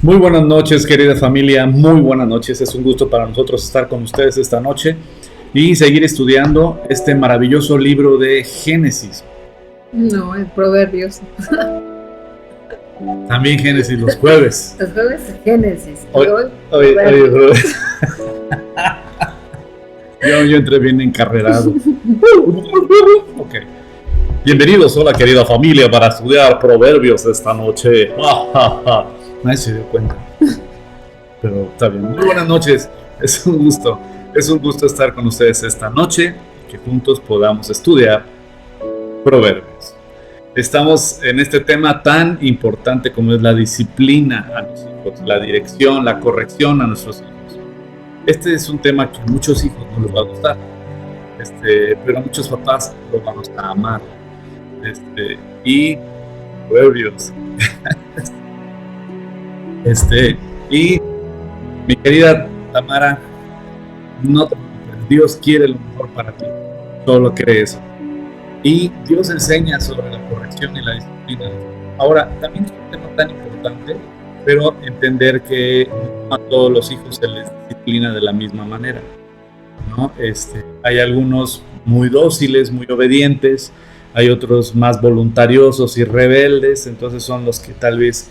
Muy buenas noches, querida familia, muy buenas noches. Es un gusto para nosotros estar con ustedes esta noche y seguir estudiando este maravilloso libro de Génesis. No, es Proverbios. También Génesis los jueves. Los jueves es Génesis. Oye, yo entré bien encarrerado. Ok. Bienvenidos, hola querida familia, para estudiar Proverbios esta noche. Nadie se dio cuenta. Pero está bien. Muy buenas noches. Es un gusto estar con ustedes esta noche, que juntos podamos estudiar Proverbios. Estamos en este tema tan importante como es la disciplina a los hijos, la dirección, la corrección a nuestros hijos. Este es un tema que a muchos hijos no les va a gustar, pero a muchos papás lo vamos a amar. Y Proverbios. Y mi querida Tamara, no te preocupes, Dios quiere lo mejor para ti, solo cree eso. Y Dios enseña sobre la corrección y la disciplina. Ahora, también es un tema tan importante, pero entender que no a todos los hijos se les disciplina de la misma manera, ¿no? Hay algunos muy dóciles, muy obedientes, hay otros más voluntariosos y rebeldes, entonces son los que tal vez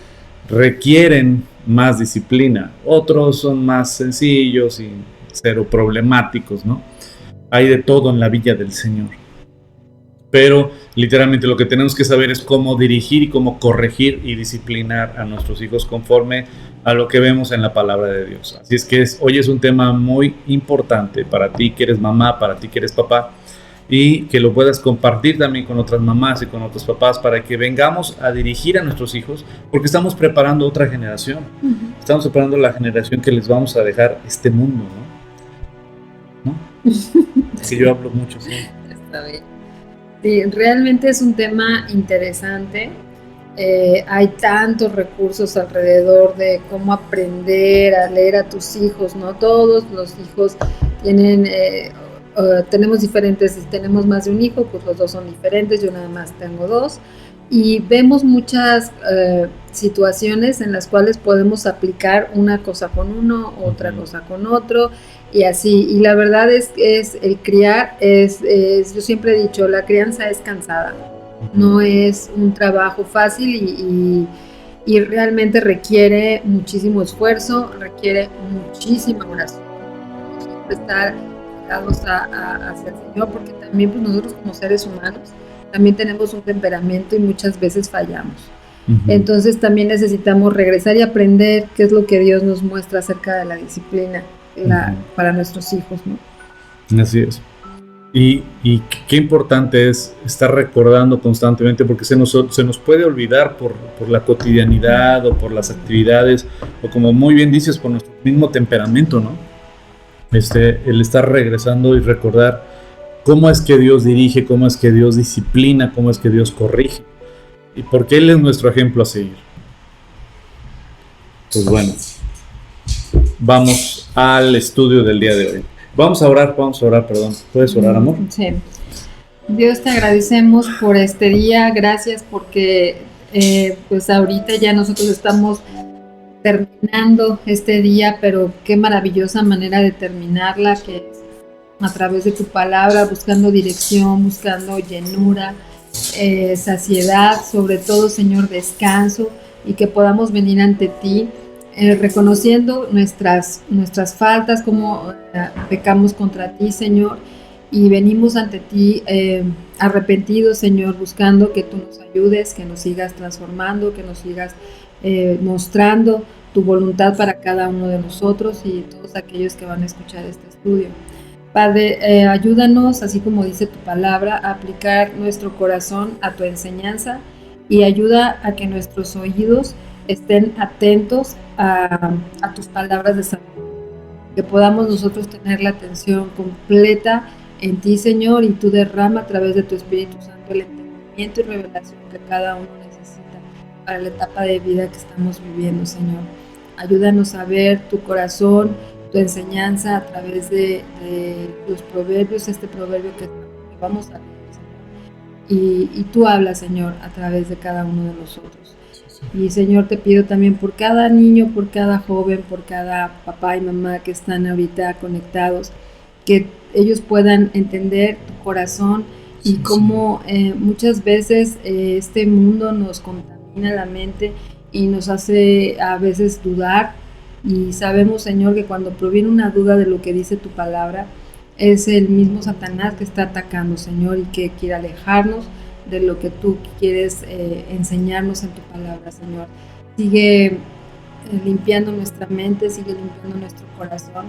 requieren más disciplina. Otros son más sencillos y cero problemáticos, ¿no? Hay de todo en la villa del Señor. Pero literalmente lo que tenemos que saber es cómo dirigir y cómo corregir y disciplinar a nuestros hijos conforme a lo que vemos en la palabra de Dios. Así es que hoy es un tema muy importante para ti que eres mamá, para ti que eres papá, y que lo puedas compartir también con otras mamás y con otros papás para que vengamos a dirigir a nuestros hijos, porque estamos preparando otra generación. Estamos preparando la generación que les vamos a dejar este mundo, ¿no? Es que yo hablo mucho, ¿sí? Está bien. Sí, realmente es un tema interesante. Hay tantos recursos alrededor de cómo aprender a leer a tus hijos, ¿no? Todos los hijos tienen... tenemos diferentes, si tenemos más de un hijo, pues los dos son diferentes, yo nada más tengo dos, y vemos muchas situaciones en las cuales podemos aplicar una cosa con uno, otra cosa con otro, y así, y la verdad es el criar, yo siempre he dicho, la crianza es cansada, no es un trabajo fácil y realmente requiere muchísimo esfuerzo, requiere muchísima oración, siempre estar hacia el Señor, porque también pues, nosotros como seres humanos también tenemos un temperamento y muchas veces fallamos. Entonces también necesitamos regresar y aprender qué es lo que Dios nos muestra acerca de la disciplina para nuestros hijos, ¿no? Así es. Y qué importante es estar recordando constantemente, porque se nos puede olvidar por la cotidianidad o por las actividades, o como muy bien dices, por nuestro mismo temperamento, ¿no? El estar regresando y recordar cómo es que Dios dirige, cómo es que Dios disciplina, cómo es que Dios corrige, y porque Él es nuestro ejemplo a seguir. Pues bueno, vamos al estudio del día de hoy. Vamos a orar, perdón. ¿Puedes orar, amor? Sí. Dios, te agradecemos por este día, gracias porque pues ahorita ya nosotros estamos terminando este día, pero qué maravillosa manera de terminarla, que es a través de tu palabra, buscando dirección, buscando llenura, saciedad, sobre todo, Señor, descanso, y que podamos venir ante ti, reconociendo nuestras faltas, como pecamos contra ti, Señor, y venimos ante ti arrepentidos, Señor, buscando que tú nos ayudes, que nos sigas transformando, que nos sigas mostrando tu voluntad para cada uno de nosotros y todos aquellos que van a escuchar este estudio. Padre, ayúdanos, así como dice tu palabra, a aplicar nuestro corazón a tu enseñanza y ayuda a que nuestros oídos estén atentos a tus palabras de sabiduría, que podamos nosotros tener la atención completa en ti, Señor, y tú derrama a través de tu Espíritu Santo el entendimiento y revelación que cada uno necesita para la etapa de vida que estamos viviendo, Señor. Ayúdanos a ver tu corazón, tu enseñanza a través de los proverbios, este proverbio que vamos a leer, Señor. Y tú hablas, Señor, a través de cada uno de nosotros. Y Señor, te pido también por cada niño, por cada joven, por cada papá y mamá que están ahorita conectados, que ellos puedan entender tu corazón y cómo muchas veces este mundo nos contamina la mente y nos hace a veces dudar. Y sabemos, Señor, que cuando proviene una duda de lo que dice tu palabra, es el mismo Satanás que está atacando, Señor, y que quiere alejarnos de lo que tú quieres enseñarnos en tu palabra, Señor. Sigue limpiando nuestra mente, sigue limpiando nuestro corazón,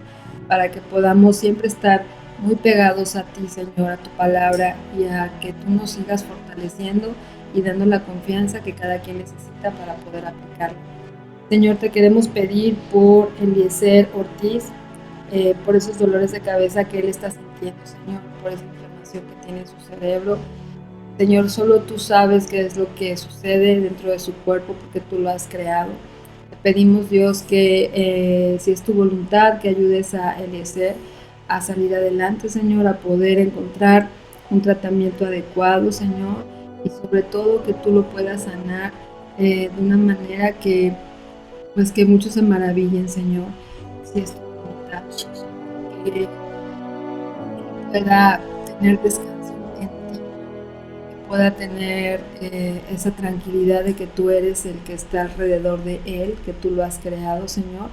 para que podamos siempre estar muy pegados a ti, Señor, a tu palabra, y a que tú nos sigas fortaleciendo y dando la confianza que cada quien necesita para poder aplicarlo. Señor, te queremos pedir por Eliezer Ortiz, por esos dolores de cabeza que él está sintiendo, Señor, por esa inflamación que tiene en su cerebro. Señor, solo tú sabes qué es lo que sucede dentro de su cuerpo porque tú lo has creado. Te pedimos, Dios, que si es tu voluntad, que ayudes a Eliezer a salir adelante, Señor, a poder encontrar un tratamiento adecuado, Señor, y sobre todo que tú lo puedas sanar de una manera que, pues, que muchos se maravillen, Señor, si es tu voluntad, que pueda tener descanso en ti, que pueda tener esa tranquilidad de que tú eres el que está alrededor de él, que tú lo has creado, Señor,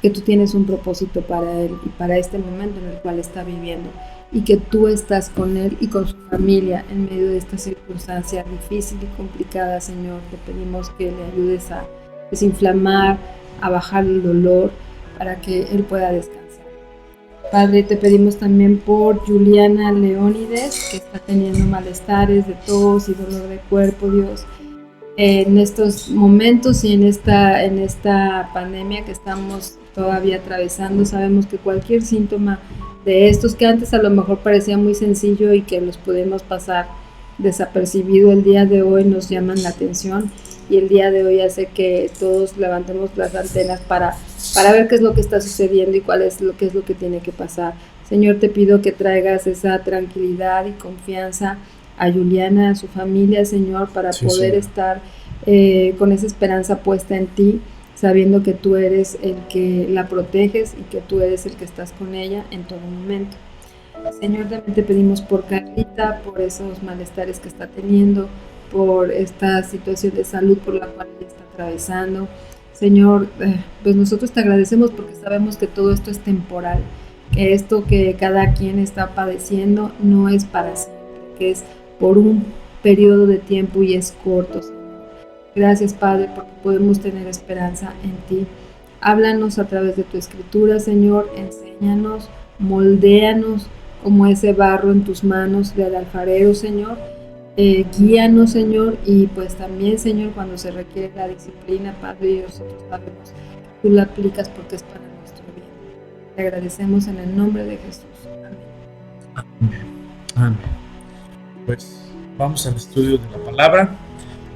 que tú tienes un propósito para él y para este momento en el cual está viviendo, y que tú estás con él y con su familia en medio de esta circunstancia difícil y complicada, Señor. Te pedimos que le ayudes a desinflamar, a bajar el dolor, para que él pueda descansar. Padre, te pedimos también por Juliana Leónides, que está teniendo malestares de tos y dolor de cuerpo, Dios. En estos momentos y en esta pandemia que estamos todavía atravesando, sabemos que cualquier síntoma de estos que antes a lo mejor parecía muy sencillo y que los podemos pasar desapercibido, el día de hoy nos llaman la atención, y el día de hoy hace que todos levantemos las antenas para ver qué es lo que está sucediendo y qué es lo que tiene que pasar. Señor, te pido que traigas esa tranquilidad y confianza a Juliana, a su familia, Señor, para poder estar con esa esperanza puesta en ti, sabiendo que tú eres el que la proteges y que tú eres el que estás con ella en todo momento. Señor, también te pedimos por Carlita, por esos malestares que está teniendo, por esta situación de salud por la cual ella está atravesando. Señor, pues nosotros te agradecemos porque sabemos que todo esto es temporal, que esto que cada quien está padeciendo no es para siempre, que es por un periodo de tiempo y es corto, Señor. Gracias, Padre, porque podemos tener esperanza en ti. Háblanos a través de tu escritura, Señor, enséñanos, moldéanos como ese barro en tus manos del alfarero, Señor. Guíanos, Señor, y pues también, Señor, cuando se requiere la disciplina, Padre, y nosotros sabemos que tú la aplicas porque es para nuestro bien. Te agradecemos en el nombre de Jesús. Amén. Amén. Pues vamos al estudio de la palabra.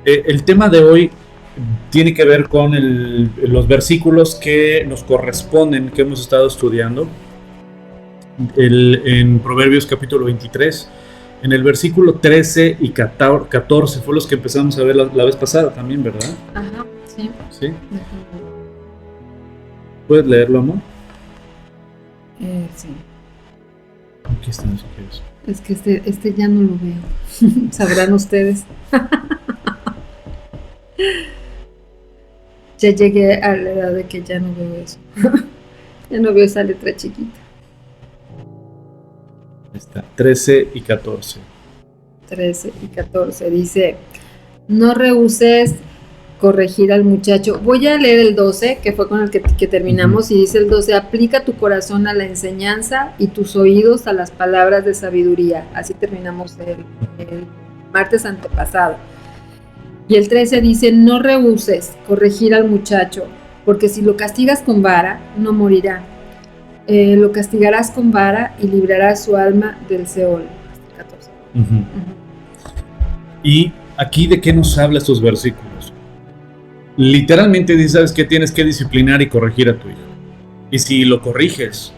El tema de hoy tiene que ver con los versículos que nos corresponden, que hemos estado estudiando en Proverbios capítulo 23. En el versículo 13 y 14 fue los que empezamos a ver la vez pasada también, ¿verdad? Ajá, sí. ¿Sí? ¿Puedes leerlo, amor? Sí. Aquí están, si quieres. Es que este ya no lo veo. Sabrán ustedes. Ya llegué a la edad de que ya no veo eso. Ya no veo esa letra chiquita. Está, 13 y 14. 13 y 14. Dice, no rehuses corregir al muchacho. Voy a leer el 12, que fue con el que terminamos, y dice el 12, aplica tu corazón a la enseñanza y tus oídos a las palabras de sabiduría. Así terminamos el martes antepasado. Y el 13 dice, no rehuses corregir al muchacho, porque si lo castigas con vara, no morirá. Lo castigarás con vara y librarás su alma del Seol. 14. Y aquí, ¿de qué nos habla estos versículos? Literalmente dice, ¿sabes qué? Tienes que disciplinar y corregir a tu hijo. Y si lo corriges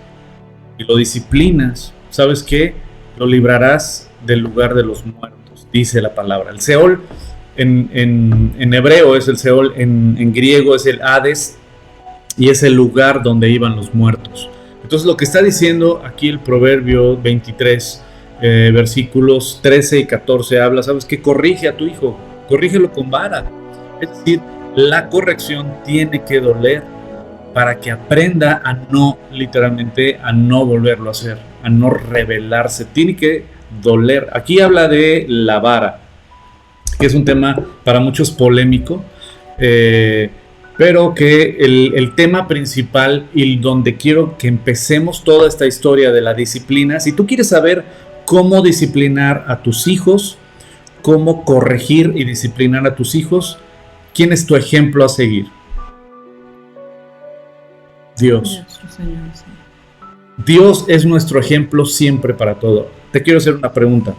y lo disciplinas, ¿sabes qué? Lo librarás del lugar de los muertos, dice la palabra. El Seol en hebreo es el Seol, en griego es el Hades, y es el lugar donde iban los muertos. Entonces lo que está diciendo aquí el Proverbio 23, versículos 13 y 14 habla, ¿sabes qué? Corrige a tu hijo, corrígelo con vara. Es decir, la corrección tiene que doler para que aprenda a no, literalmente, a no volverlo a hacer, a no rebelarse. Tiene que doler. Aquí habla de la vara, que es un tema para muchos polémico, pero que el tema principal y donde quiero que empecemos toda esta historia de la disciplina, si tú quieres saber cómo disciplinar a tus hijos, cómo corregir y disciplinar a tus hijos, ¿quién es tu ejemplo a seguir? Dios. Dios es nuestro ejemplo siempre para todo. Te quiero hacer una pregunta.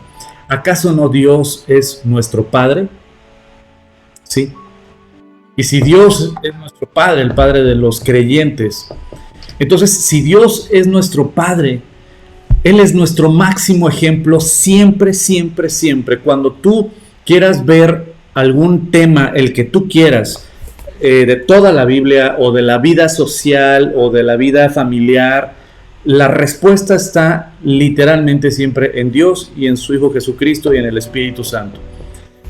¿Acaso no Dios es nuestro Padre? Sí. Y si Dios es nuestro Padre, el Padre de los creyentes, entonces si Dios es nuestro Padre, Él es nuestro máximo ejemplo siempre, siempre, siempre. Cuando tú quieras ver algún tema, el que tú quieras, de toda la Biblia o de la vida social o de la vida familiar, la respuesta está literalmente siempre en Dios y en su Hijo Jesucristo y en el Espíritu Santo.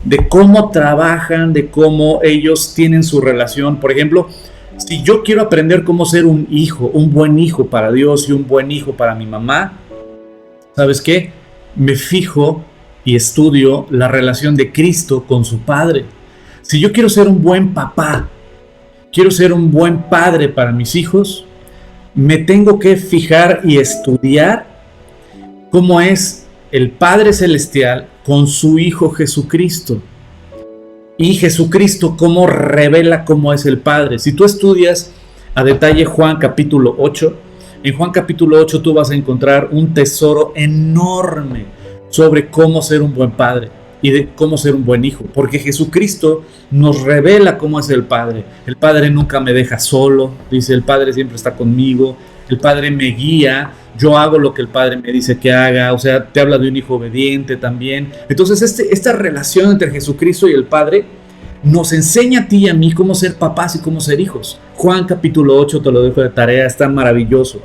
De cómo trabajan, de cómo ellos tienen su relación. Por ejemplo, si yo quiero aprender cómo ser un hijo, un buen hijo para Dios y un buen hijo para mi mamá, ¿sabes qué? Me fijo y estudio la relación de Cristo con su Padre. Si yo quiero ser un buen papá, quiero ser un buen padre para mis hijos, me tengo que fijar y estudiar cómo es el Padre Celestial con su Hijo Jesucristo. Y Jesucristo cómo revela cómo es el Padre. Si tú estudias a detalle Juan capítulo 8, en Juan capítulo 8 tú vas a encontrar un tesoro enorme sobre cómo ser un buen padre y de cómo ser un buen hijo, porque Jesucristo nos revela cómo es el Padre. El Padre nunca me deja solo, dice, el Padre siempre está conmigo, el Padre me guía, yo hago lo que el Padre me dice que haga, o sea, te habla de un hijo obediente también. Entonces esta relación entre Jesucristo y el Padre nos enseña a ti y a mí cómo ser papás y cómo ser hijos. Juan capítulo 8, te lo dejo de tarea, está maravilloso.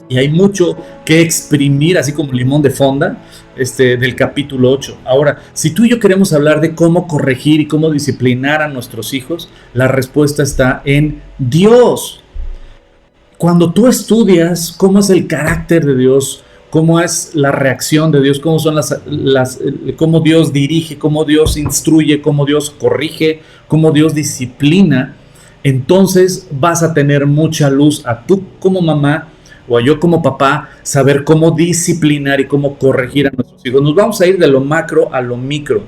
Y hay mucho que exprimir, así como limón de fonda, del capítulo 8. Ahora, si tú y yo queremos hablar de cómo corregir y cómo disciplinar a nuestros hijos, la respuesta está en Dios. Cuando tú estudias cómo es el carácter de Dios, cómo es la reacción de Dios, cómo son cómo Dios dirige, cómo Dios instruye, cómo Dios corrige, cómo Dios disciplina, entonces vas a tener mucha luz a tú como mamá o a yo como papá, saber cómo disciplinar y cómo corregir a nuestros hijos. Nos vamos a ir de lo macro a lo micro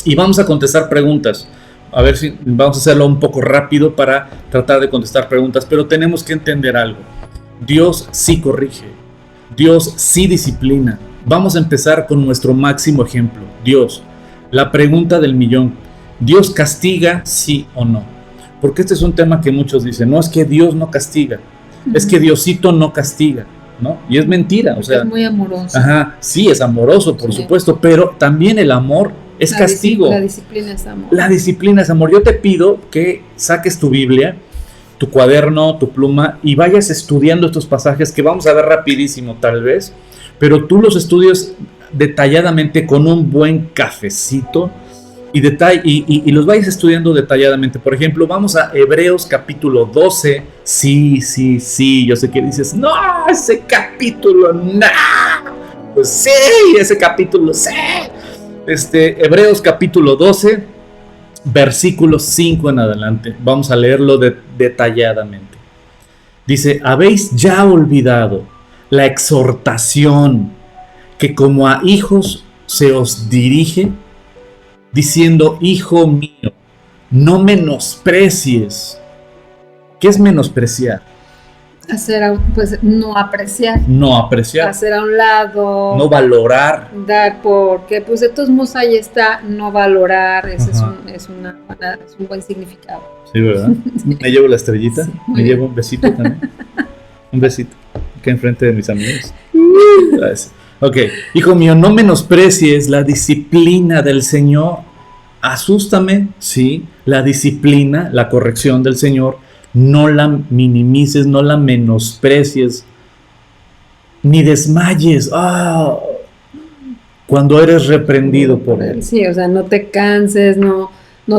y vamos a contestar preguntas. A ver si vamos a hacerlo un poco rápido para tratar de contestar preguntas, pero tenemos que entender algo. Dios sí corrige, Dios sí disciplina. Vamos a empezar con nuestro máximo ejemplo, Dios. La pregunta del millón, ¿Dios castiga sí o no? Porque este es un tema que muchos dicen, no es que Dios no castiga, es que Diosito no castiga, ¿no? Y es mentira, o sea, es muy amoroso. Ajá, sí, es amoroso, por supuesto, pero también el amor es castigo. La disciplina es amor. La disciplina es amor. Yo te pido que saques tu Biblia, tu cuaderno, tu pluma y vayas estudiando estos pasajes que vamos a ver rapidísimo tal vez, pero tú los estudias detalladamente con un buen cafecito y los vayas estudiando detalladamente. Por ejemplo, vamos a Hebreos capítulo 12. Sí, yo sé que dices, no, ese capítulo, no. Pues sí, ese capítulo, sí. Hebreos capítulo 12, versículos 5 en adelante. Vamos a leerlo detalladamente. Dice, ¿habéis ya olvidado la exhortación que como a hijos se os dirige? Diciendo, hijo mío, no menosprecies. ¿Qué es menospreciar? No apreciar. No apreciar. Hacer a un lado. No valorar. Dar porque, pues de todos modos ahí está, no valorar. Ese es un buen significado. Sí, ¿verdad? Me llevo la estrellita, sí, me llevo un besito también. Un besito, acá enfrente de mis amigos. Gracias. Ok, hijo mío, no menosprecies la disciplina del Señor, Asústame, sí, la disciplina, la corrección del Señor, no la minimices, no la menosprecies, ni desmayes. Cuando eres reprendido por Él. Sí, o sea, no te canses, no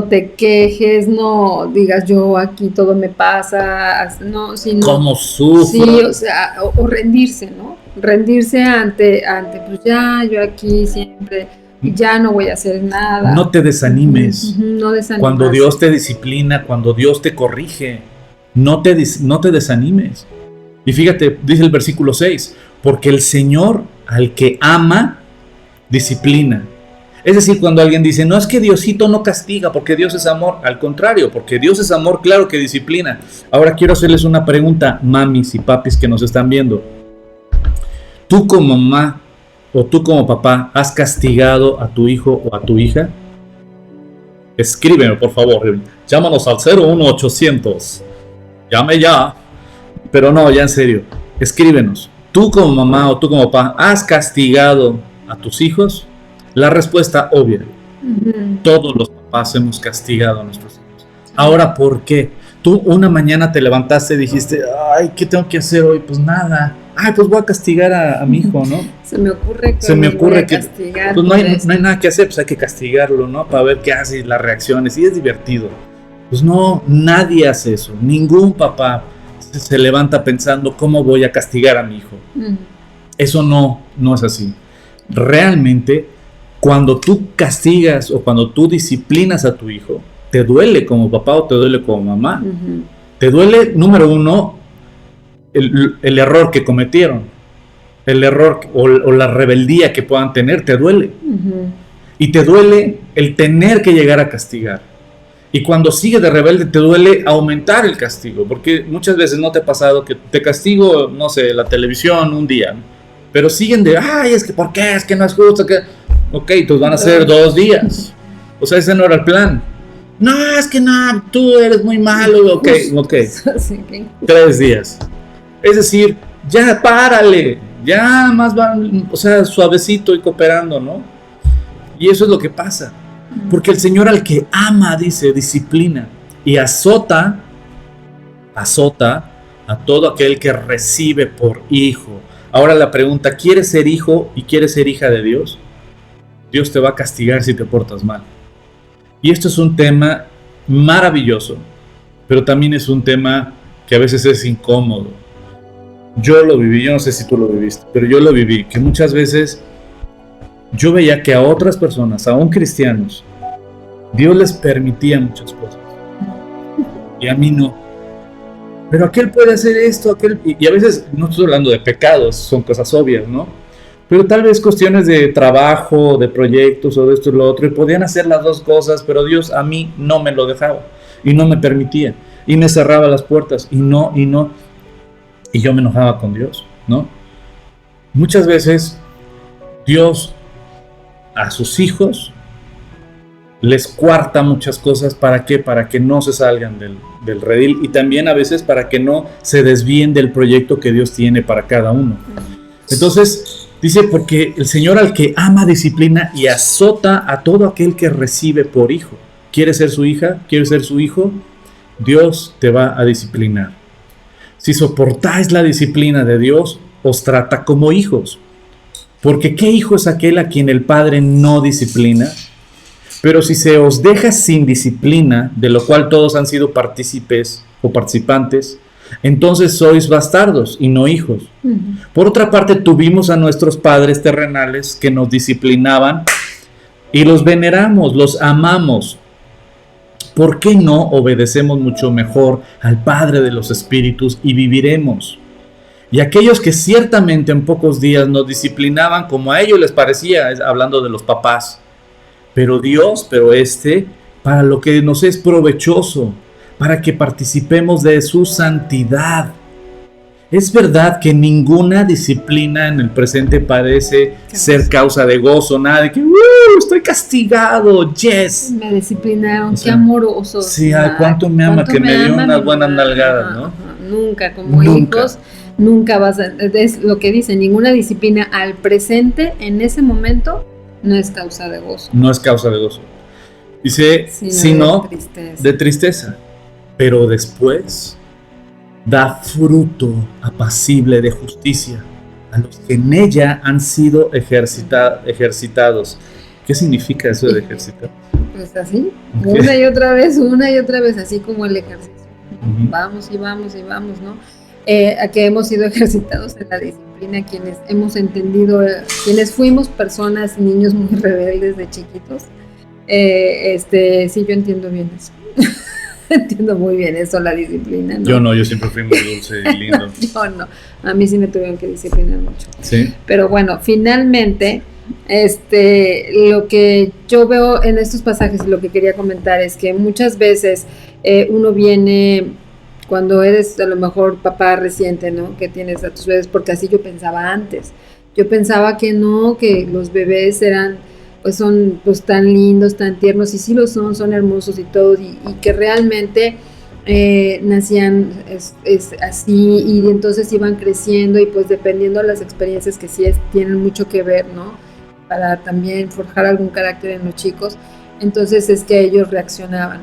te quejes, no digas yo aquí todo me pasa, no, sino ¿Cómo sufro? Sí, o sea, o rendirse, ¿no? Rendirse ante, pues ya, yo aquí siempre, ya no voy a hacer nada. No te desanimes. No desanimes. Cuando Dios te disciplina, cuando Dios te corrige, no te desanimes. Y fíjate, dice el versículo 6, porque el Señor al que ama, disciplina. Es decir, cuando alguien dice, no, es que Diosito no castiga porque Dios es amor. Al contrario, porque Dios es amor, claro que disciplina. Ahora quiero hacerles una pregunta, mamis y papis que nos están viendo. ¿Tú como mamá o tú como papá has castigado a tu hijo o a tu hija? Escríbeme, por favor. Llámanos al 01800. Llame ya. Pero no, ya en serio. Escríbenos. ¿Tú como mamá o tú como papá has castigado a tus hijos? La respuesta obvia. Todos los papás hemos castigado a nuestros hijos. Ahora, ¿por qué? Tú una mañana te levantaste y dijiste, ay, ¿qué tengo que hacer hoy? Pues nada. Ay, pues voy a castigar a mi hijo, ¿no? Se me ocurre que castigar. Pues no hay nada que hacer, pues hay que castigarlo, ¿no? Para ver qué hace, las reacciones, y es divertido. Pues no, nadie hace eso. Ningún papá se levanta pensando, ¿cómo voy a castigar a mi hijo? Eso no es así. Realmente, cuando tú castigas o cuando tú disciplinas a tu hijo, te duele como papá o te duele como mamá. Te duele, número uno, el error que cometieron, el error o la rebeldía que puedan tener, te duele. Y te duele el tener que llegar a castigar. Y cuando sigues de rebelde, te duele aumentar el castigo, porque muchas veces no te ha pasado que te castigo, no sé, la televisión un día, pero siguen de, ay, es que ¿por qué? Es que no es justo, que... Ok, entonces van a ser 2 días. O sea, ese no era el plan. No, es que no, tú eres muy malo. Ok. 3 días. Es decir, ya párale. Ya más van, o sea, suavecito y cooperando, ¿no? Y eso es lo que pasa. Porque el Señor al que ama, dice, disciplina y azota a todo aquel que recibe por hijo. Ahora la pregunta, ¿quieres ser hijo y quieres ser hija de Dios? Dios te va a castigar si te portas mal. Y esto es un tema maravilloso, pero también es un tema que a veces es incómodo. Yo lo viví, yo no sé si tú lo viviste, pero yo lo viví, que muchas veces yo veía que a otras personas, aún cristianos, Dios les permitía muchas cosas. Y a mí no. Pero aquel puede hacer esto, aquel... Y a veces, no estoy hablando de pecados, son cosas obvias, ¿no? Pero tal vez cuestiones de trabajo, de proyectos o de esto y lo otro, y podían hacer las dos cosas, pero Dios a mí no me lo dejaba, y no me permitía, y me cerraba las puertas, y yo me enojaba con Dios, ¿no? Muchas veces Dios a sus hijos les cuarta muchas cosas, ¿para qué? Para que no se salgan del redil, y también a veces para que no se desvíen del proyecto que Dios tiene para cada uno. Entonces, dice, porque el Señor al que ama disciplina y azota a todo aquel que recibe por hijo. ¿Quieres ser su hija? ¿Quieres ser su hijo? Dios te va a disciplinar. Si soportáis la disciplina de Dios, os trata como hijos. Porque ¿qué hijo es aquel a quien el Padre no disciplina? Pero si se os deja sin disciplina, de lo cual todos han sido partícipes o participantes, entonces sois bastardos y no hijos. Por otra parte, tuvimos a nuestros padres terrenales que nos disciplinaban y los veneramos, los amamos. ¿Por qué no obedecemos mucho mejor al Padre de los Espíritus y viviremos? Y aquellos que ciertamente en pocos días nos disciplinaban como a ellos les parecía, hablando de los papás, pero Dios, para lo que nos es provechoso, para que participemos de su santidad. Es verdad que ninguna disciplina en el presente parece ser causa de gozo, nada de que estoy castigado, yes. Me disciplinaron, qué amoroso. Sí, cuánto me ama, que me dio unas buenas nalgadas, ¿no? Nunca, como hijos, nunca vas a, es lo que dice, ninguna disciplina al presente, en ese momento, no es causa de gozo. No es causa de gozo. Dice, sino de tristeza. Pero después da fruto apacible de justicia a los que en ella han sido ejercitados. ¿Qué significa eso de ejercitar? Pues así, una y otra vez, así como el ejercicio. Vamos y vamos, ¿no? A que hemos sido ejercitados en la disciplina, quienes hemos entendido, quienes fuimos personas, niños muy rebeldes de chiquitos. Sí, yo entiendo bien eso. Entiendo muy bien eso, la disciplina, ¿no? Yo siempre fui muy dulce y lindo. Yo no, a mí sí me tuvieron que disciplinar mucho. Sí. Pero bueno, finalmente, lo que yo veo en estos pasajes y lo que quería comentar es que muchas veces uno viene, cuando eres a lo mejor papá reciente, ¿no? Que tienes a tus bebés, porque así yo pensaba antes. Yo pensaba que no, que los bebés son pues tan lindos, tan tiernos, y sí lo son hermosos y todo, y que realmente nacían así, y entonces iban creciendo, y pues dependiendo de las experiencias que sí tienen mucho que ver, ¿no? Para también forjar algún carácter en los chicos, entonces es que ellos reaccionaban.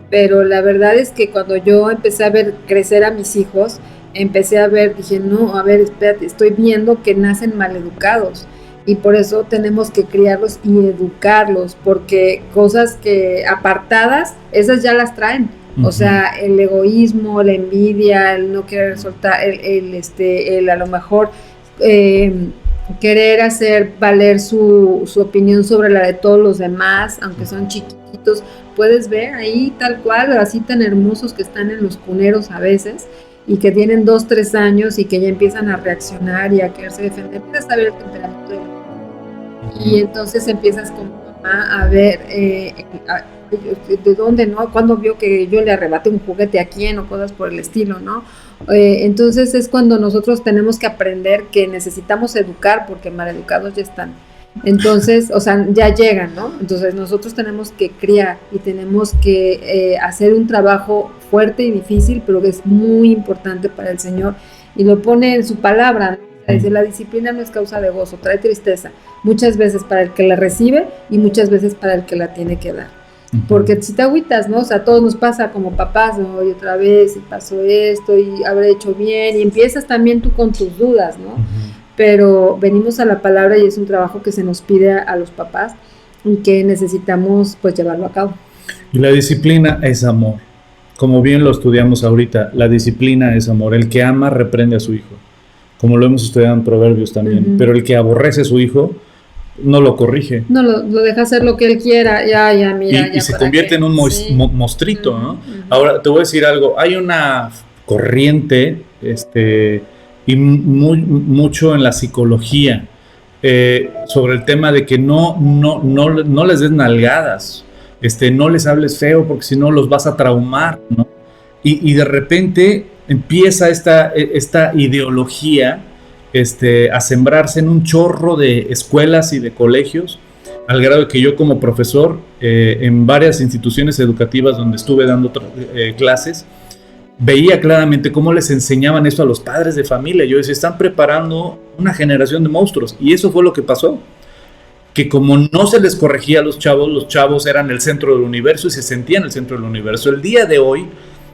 Pero la verdad es que cuando yo empecé a ver crecer a mis hijos, dije, no, a ver, espérate, estoy viendo que nacen maleducados. Y por eso tenemos que criarlos y educarlos, porque cosas que apartadas, esas ya las traen. O sea, el egoísmo, la envidia, el no querer soltar, el a lo mejor querer hacer valer su opinión sobre la de todos los demás, aunque son chiquititos. Puedes ver ahí tal cual, así tan hermosos que están en los cuneros a veces, y que tienen 2, 3 años y que ya empiezan a reaccionar y a quererse defender. Empiezas a ver el temperamento de y entonces empiezas como mamá a ver de dónde, ¿no? Cuando vio que yo le arrebaté un juguete a quién o cosas por el estilo, ¿no? Entonces es cuando nosotros tenemos que aprender que necesitamos educar, porque maleducados ya están. Entonces, o sea, ya llegan, ¿no? Entonces nosotros tenemos que criar y tenemos que hacer un trabajo fuerte y difícil, pero que es muy importante para el Señor, y lo pone en su palabra, ¿no? Dice, la disciplina no es causa de gozo, trae tristeza, muchas veces para el que la recibe y muchas veces para el que la tiene que dar. Porque si te agüitas, ¿no? O sea, a todos nos pasa como papás, ¿no? Y otra vez, y pasó esto, y habré hecho bien, y empiezas también tú con tus dudas, ¿no? Pero venimos a la palabra y es un trabajo que se nos pide a los papás y que necesitamos, pues, llevarlo a cabo. Y la disciplina es amor. Como bien lo estudiamos ahorita, la disciplina es amor. El que ama reprende a su hijo, como lo hemos estudiado en Proverbios también. Pero el que aborrece a su hijo no lo corrige. No, lo deja hacer lo que él quiera, mira. Y se convierte en un monstruito, ¿no? Ahora, te voy a decir algo. Hay una corriente, y mucho en la psicología, sobre el tema de que no les des nalgadas, no les hables feo, porque si no los vas a traumar, ¿no? Y de repente empieza esta ideología a sembrarse en un chorro de escuelas y de colegios, al grado de que yo como profesor en varias instituciones educativas donde estuve dando clases, veía claramente cómo les enseñaban esto a los padres de familia. Yo decía, están preparando una generación de monstruos, y eso fue lo que pasó, que como no se les corregía a los chavos eran el centro del universo y se sentían el centro del universo. El día de hoy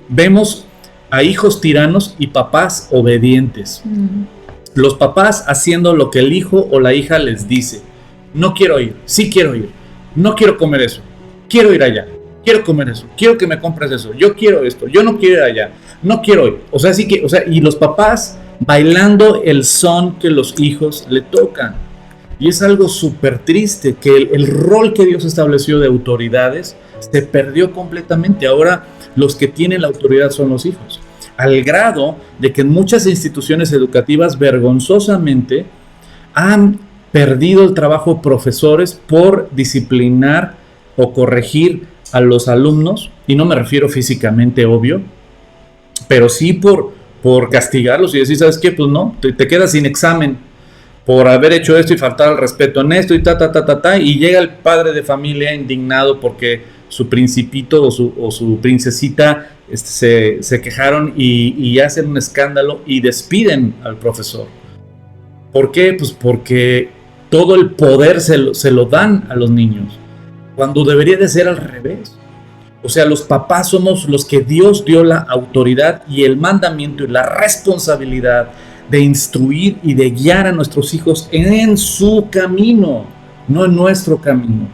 vemos a hijos tiranos y papás obedientes. Los papás haciendo lo que el hijo o la hija les dice. No quiero ir, sí quiero ir, no quiero comer eso, quiero ir allá, quiero comer eso, quiero que me compres eso, yo quiero esto, yo no quiero ir allá, no quiero ir. O sea, y los papás bailando el son que los hijos le tocan. Y es algo súper triste que el rol que Dios estableció de autoridades se perdió completamente. Ahora los que tienen la autoridad son los hijos, al grado de que en muchas instituciones educativas vergonzosamente han perdido el trabajo profesores por disciplinar o corregir a los alumnos, y no me refiero físicamente, obvio, pero sí por castigarlos y decir, ¿sabes qué? Pues no, te quedas sin examen por haber hecho esto y faltar al respeto en esto y y llega el padre de familia indignado porque su principito o su princesita se quejaron y hacen un escándalo y despiden al profesor. ¿Por qué? Pues porque todo el poder se lo dan a los niños. cuando debería de ser al revés. O sea, los papás somos los que Dios dio la autoridad y el mandamiento y la responsabilidad de instruir y de guiar a nuestros hijos en su camino, no en nuestro camino.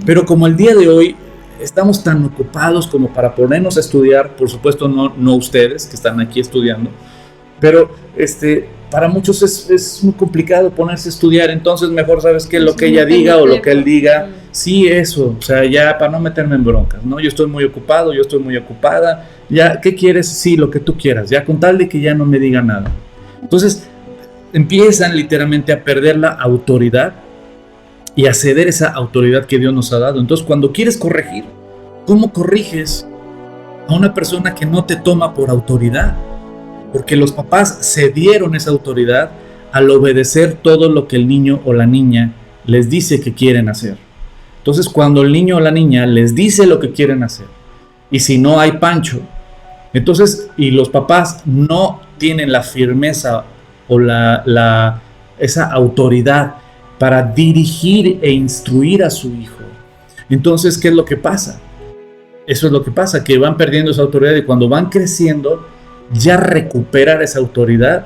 Pero como el día de hoy estamos tan ocupados como para ponernos a estudiar, por supuesto no ustedes que están aquí estudiando, pero para muchos es muy complicado ponerse a estudiar, entonces mejor sabes que lo que ella diga o lo que él diga, sí, eso, o sea, ya para no meterme en broncas, ¿no? Yo estoy muy ocupado, yo estoy muy ocupada, ya, ¿qué quieres? Sí, lo que tú quieras, ya con tal de que ya no me diga nada. Entonces empiezan literalmente a perder la autoridad y a ceder esa autoridad que Dios nos ha dado. Entonces, cuando quieres corregir, ¿cómo corriges a una persona que no te toma por autoridad? Porque los papás cedieron esa autoridad al obedecer todo lo que el niño o la niña les dice que quieren hacer. Entonces, cuando el niño o la niña les dice lo que quieren hacer, y si no hay pancho, entonces, y los papás no tienen la firmeza o esa autoridad para dirigir e instruir a su hijo, entonces, ¿qué es lo que pasa? Eso es lo que pasa, que van perdiendo esa autoridad y cuando van creciendo, ya recuperar esa autoridad,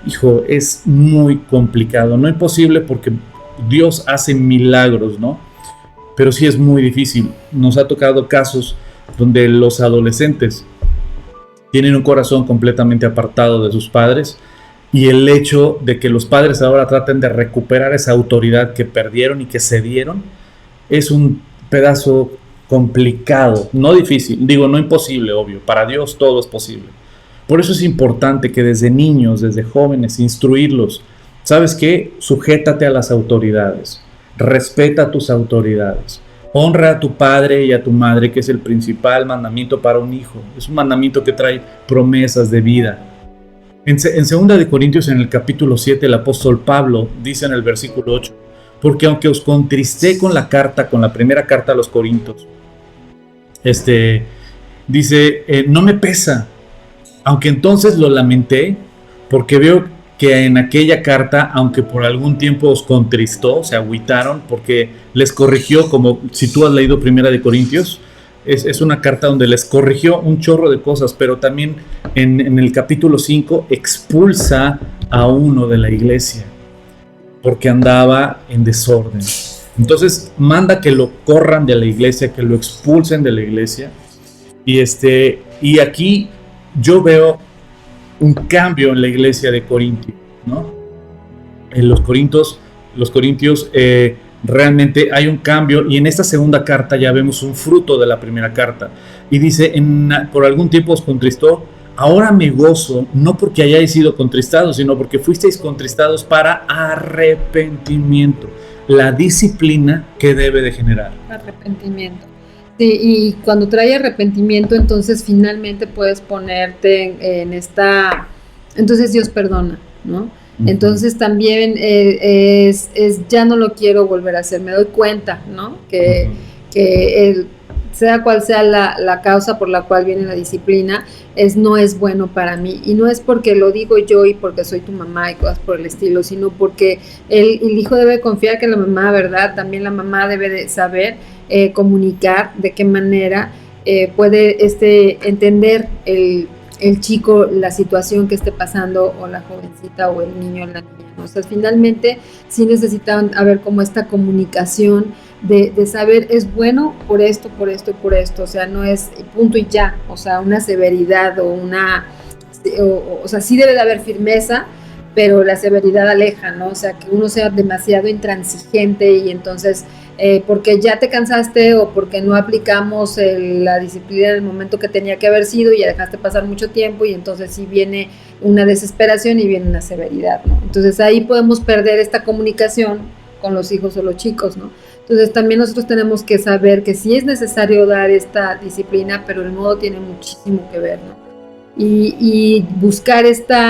hijo, es muy complicado. No imposible porque Dios hace milagros, ¿no? Pero sí es muy difícil. Nos ha tocado casos donde los adolescentes tienen un corazón completamente apartado de sus padres y el hecho de que los padres ahora traten de recuperar esa autoridad que perdieron y que cedieron es un pedazo complicado, no difícil, digo, no imposible, obvio, para Dios todo es posible. Por eso es importante que desde niños, desde jóvenes, instruirlos. ¿Sabes qué? Sujétate a las autoridades, respeta a tus autoridades, honra a tu padre y a tu madre, que es el principal mandamiento para un hijo. Es un mandamiento que trae promesas de vida. En 2 Corintios, en el capítulo 7, el apóstol Pablo dice en el versículo 8, porque aunque os contristé con la primera carta a los Corintios, dice, no me pesa, aunque entonces lo lamenté, porque veo que en aquella carta, aunque por algún tiempo os contristó, se agüitaron, porque les corrigió, como si tú has leído 1 Corintios, es una carta donde les corrigió un chorro de cosas, pero también en el capítulo 5 expulsa a uno de la iglesia, porque andaba en desorden. Entonces manda que lo corran de la iglesia, que lo expulsen de la iglesia, y aquí yo veo un cambio en la iglesia de Corintio, ¿no? En los Corintios realmente hay un cambio, y en esta segunda carta ya vemos un fruto de la primera carta, y dice, por algún tiempo os contristó, ahora me gozo, no porque hayáis sido contristados, sino porque fuisteis contristados para arrepentimiento, la disciplina que debe de generar. Arrepentimiento. Sí, y cuando trae arrepentimiento, entonces finalmente puedes ponerte en esta, entonces Dios perdona, ¿no? Entonces también ya no lo quiero volver a hacer, me doy cuenta, ¿no? Que sea cual sea la causa por la cual viene la disciplina, no es bueno para mí, y no es porque lo digo yo y porque soy tu mamá y cosas por el estilo, sino porque el hijo debe confiar que la mamá, ¿verdad? También la mamá debe de saber comunicar de qué manera puede entender el chico la situación que esté pasando, o la jovencita o el niño o la niña, ¿no? O sea, finalmente sí necesitan haber como esta comunicación de saber, es bueno por esto, por esto y por esto, o sea, no es punto y ya, o sea, una severidad o sea, sí debe de haber firmeza, pero la severidad aleja, ¿no? O sea, que uno sea demasiado intransigente y entonces porque ya te cansaste o porque no aplicamos la disciplina en el momento que tenía que haber sido y ya dejaste pasar mucho tiempo, y entonces sí viene una desesperación y viene una severidad, ¿no? Entonces ahí podemos perder esta comunicación con los hijos o los chicos, ¿no? Entonces también nosotros tenemos que saber que sí es necesario dar esta disciplina, pero el modo tiene muchísimo que ver, ¿no? Y buscar este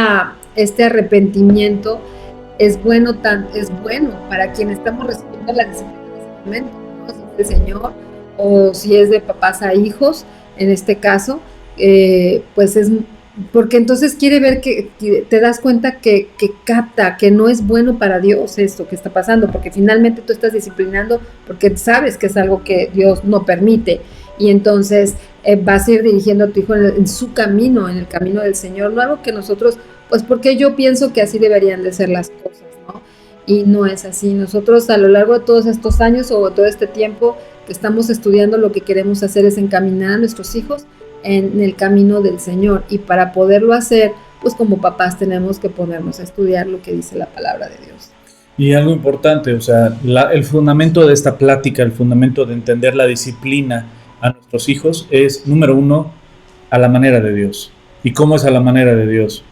arrepentimiento es bueno para quien estamos recibiendo la disciplina en ese momento, ¿no? Si es del Señor o si es de papás a hijos, en este caso, pues es Porque entonces quiere ver que te das cuenta que capta que no es bueno para Dios esto que está pasando, porque finalmente tú estás disciplinando porque sabes que es algo que Dios no permite, y entonces vas a ir dirigiendo a tu hijo en su camino, en el camino del Señor, no algo que nosotros, pues porque yo pienso que así deberían de ser las cosas, ¿no? Y no es así. Nosotros a lo largo de todos estos años o todo este tiempo que estamos estudiando, lo que queremos hacer es encaminar a nuestros hijos en el camino del Señor, y para poderlo hacer, pues como papás tenemos que ponernos a estudiar lo que dice la palabra de Dios. Y algo importante, o sea, el fundamento de esta plática, el fundamento de entender la disciplina a nuestros hijos es, número uno, a la manera de Dios. ¿Y cómo es a la manera de Dios?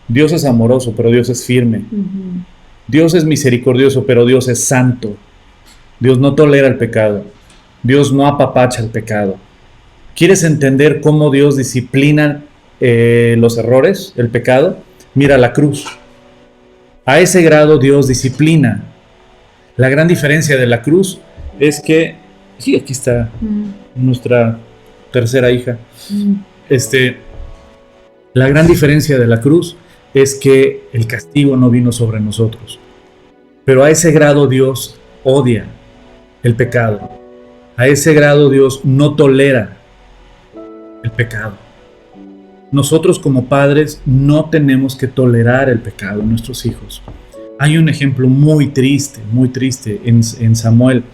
Dios es amoroso, pero Dios es firme. Uh-huh. Dios es misericordioso, pero Dios es santo. Dios no tolera el pecado. Dios no apapacha el pecado. ¿Quieres entender cómo Dios disciplina los errores, el pecado? Mira la cruz. A ese grado Dios disciplina. La gran diferencia de la cruz es que... Sí, aquí está nuestra tercera hija. La gran diferencia de la cruz es que el castigo no vino sobre nosotros. Pero a ese grado Dios odia el pecado. A ese grado Dios no tolera el pecado. Nosotros como padres no tenemos que tolerar el pecado en nuestros hijos. Hay un ejemplo muy triste en Samuel,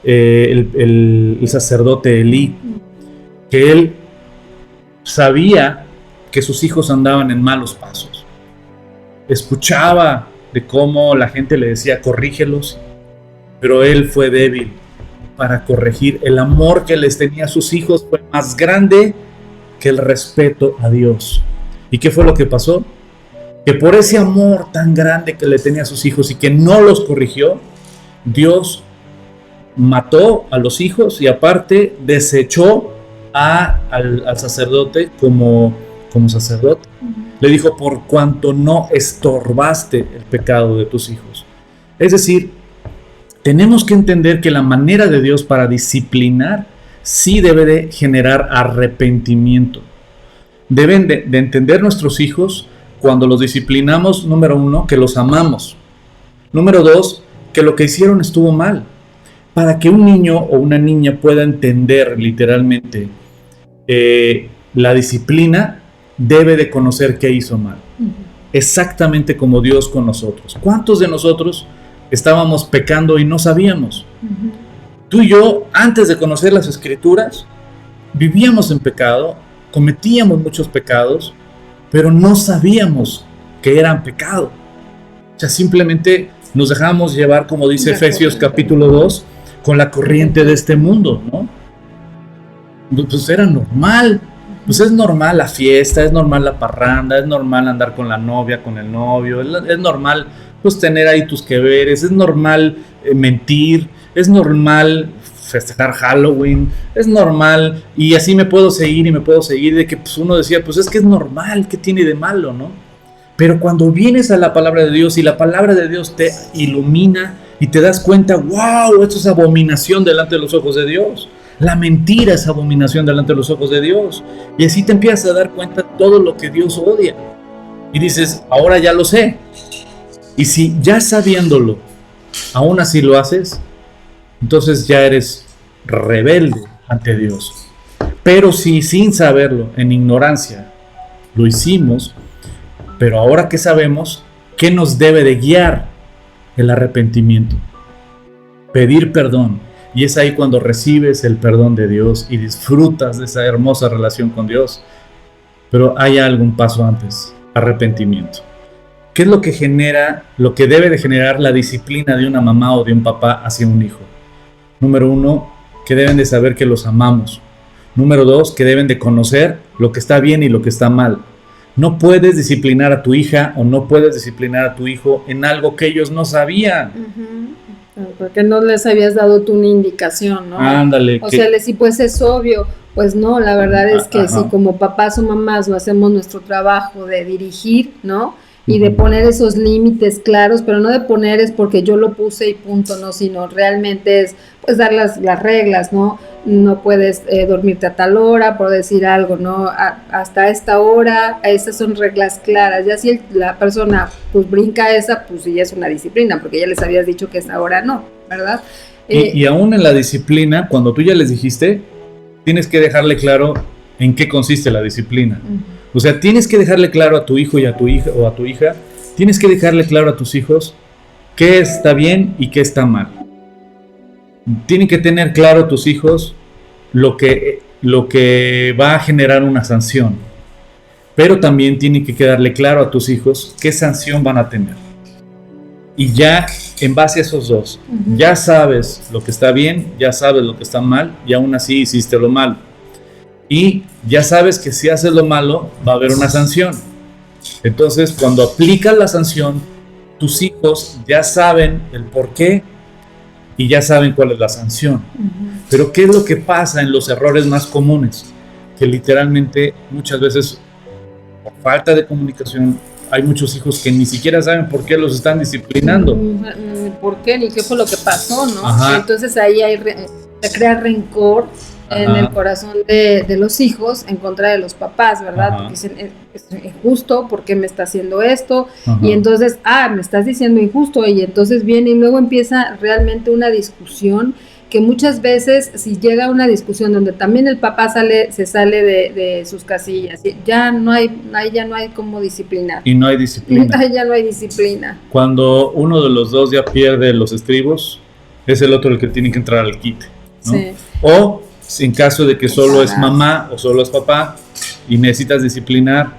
el sacerdote Elí, que él sabía que sus hijos andaban en malos pasos. Escuchaba de cómo la gente le decía corrígelos, pero él fue débil para corregir. El amor que les tenía a sus hijos fue más grande que el respeto a Dios. ¿Y qué fue lo que pasó? Que por ese amor tan grande que le tenía a sus hijos y que no los corrigió, Dios mató a los hijos y aparte desechó al sacerdote como sacerdote. Le dijo, por cuanto no estorbaste el pecado de tus hijos. Es decir, tenemos que entender que la manera de Dios para disciplinar sí debe de generar arrepentimiento. Deben de entender nuestros hijos cuando los disciplinamos, número uno, que los amamos. Número dos, que lo que hicieron estuvo mal. Para que un niño o una niña pueda entender literalmente la disciplina, debe de conocer qué hizo mal. Exactamente como Dios con nosotros. ¿Cuántos de nosotros estábamos pecando y no sabíamos? Tú y yo, antes de conocer las Escrituras, vivíamos en pecado, cometíamos muchos pecados, pero no sabíamos que eran pecado. O sea, simplemente nos dejábamos llevar, como dice Efesios capítulo 2, con la corriente de este mundo, ¿no? Pues era normal. Pues es normal la fiesta, es normal la parranda, es normal andar con la novia, con el novio, es normal pues tener ahí tus que veres, es normal mentir, es normal festejar Halloween, es normal, y así me puedo seguir de que pues uno decía, pues es que es normal, ¿qué tiene de malo, no? Pero cuando vienes a la palabra de Dios y la palabra de Dios te ilumina y te das cuenta, wow, esto es abominación delante de los ojos de Dios. La mentira es abominación delante de los ojos de Dios. Y así te empiezas a dar cuenta de todo lo que Dios odia. Y dices, ahora ya lo sé. Y si ya sabiéndolo, aún así lo haces, entonces ya eres rebelde ante Dios. Pero si sin saberlo, en ignorancia, lo hicimos, pero ahora que sabemos, ¿qué nos debe de guiar? El arrepentimiento. Pedir perdón. Y es ahí cuando recibes el perdón de Dios y disfrutas de esa hermosa relación con Dios. Pero hay algún paso antes, arrepentimiento. ¿Qué es lo que genera, lo que debe de generar la disciplina de una mamá o de un papá hacia un hijo? Número uno, que deben de saber que los amamos. Número dos, que deben de conocer lo que está bien y lo que está mal. No puedes disciplinar a tu hija o no puedes disciplinar a tu hijo en algo que ellos no sabían. Porque no les habías dado tú una indicación, ¿no? Ándale. O sea, sí, pues es obvio. Pues no, la verdad es que si como papás o mamás no hacemos nuestro trabajo de dirigir, ¿no? y de poner esos límites claros, pero no de poner es porque yo lo puse y punto, no, sino realmente es pues dar las reglas, ¿no? No puedes dormirte a tal hora, por decir algo, ¿no? Hasta esta hora, esas son reglas claras. Ya si la persona pues brinca esa, pues sí es una disciplina, porque ya les habías dicho que esa hora no, ¿verdad? Y aún en la disciplina, cuando tú ya les dijiste, tienes que dejarle claro en qué consiste la disciplina. O sea, tienes que dejarle claro a tu hijo y a tu hija o a tu hija, tienes que dejarle claro a tus hijos qué está bien y qué está mal. Tienen que tener claro tus hijos lo que va a generar una sanción, pero también tiene que quedarle claro a tus hijos qué sanción van a tener. Y ya en base a esos dos, ya sabes lo que está bien, ya sabes lo que está mal, y aún así hiciste lo malo. Y ya sabes que si haces lo malo, va a haber una sanción. Entonces, cuando aplicas la sanción, tus hijos ya saben el por qué y ya saben cuál es la sanción. Pero ¿qué es lo que pasa en los errores más comunes? Que literalmente muchas veces, por falta de comunicación, hay muchos hijos que ni siquiera saben por qué los están disciplinando. ¿Por qué? Ni qué fue lo que pasó, ¿no? Ajá. Entonces ahí se crea rencor en el corazón de los hijos en contra de los papás, ¿verdad? Ajá. Porque dicen, es injusto, ¿por qué me está haciendo esto? Ajá. Y entonces, me estás diciendo injusto, y entonces viene y luego empieza realmente una discusión que muchas veces, si llega a una discusión donde también el papá se sale de sus casillas, ya no hay como disciplinar. Y no hay disciplina. Ya no hay disciplina. Cuando uno de los dos ya pierde los estribos, es el otro el que tiene que entrar al quite, ¿no? Sí. O en caso de que solo es mamá o solo es papá y necesitas disciplinar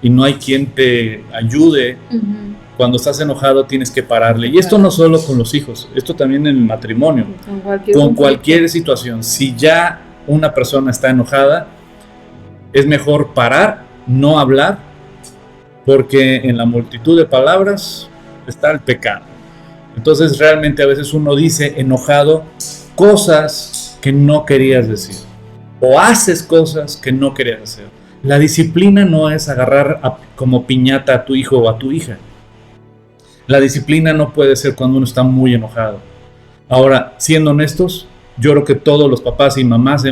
y no hay quien te ayude, cuando estás enojado tienes que pararle. Y esto no solo con los hijos, esto también en el matrimonio, con cualquier situación. Si ya una persona está enojada, es mejor parar, no hablar, porque en la multitud de palabras está el pecado. Entonces realmente a veces uno dice enojado cosas que no querías decir, o haces cosas que no querías hacer. La disciplina no es agarrar como piñata a tu hijo o a tu hija. La disciplina no puede ser cuando uno está muy enojado. Ahora, siendo honestos, yo creo que todos los papás y mamás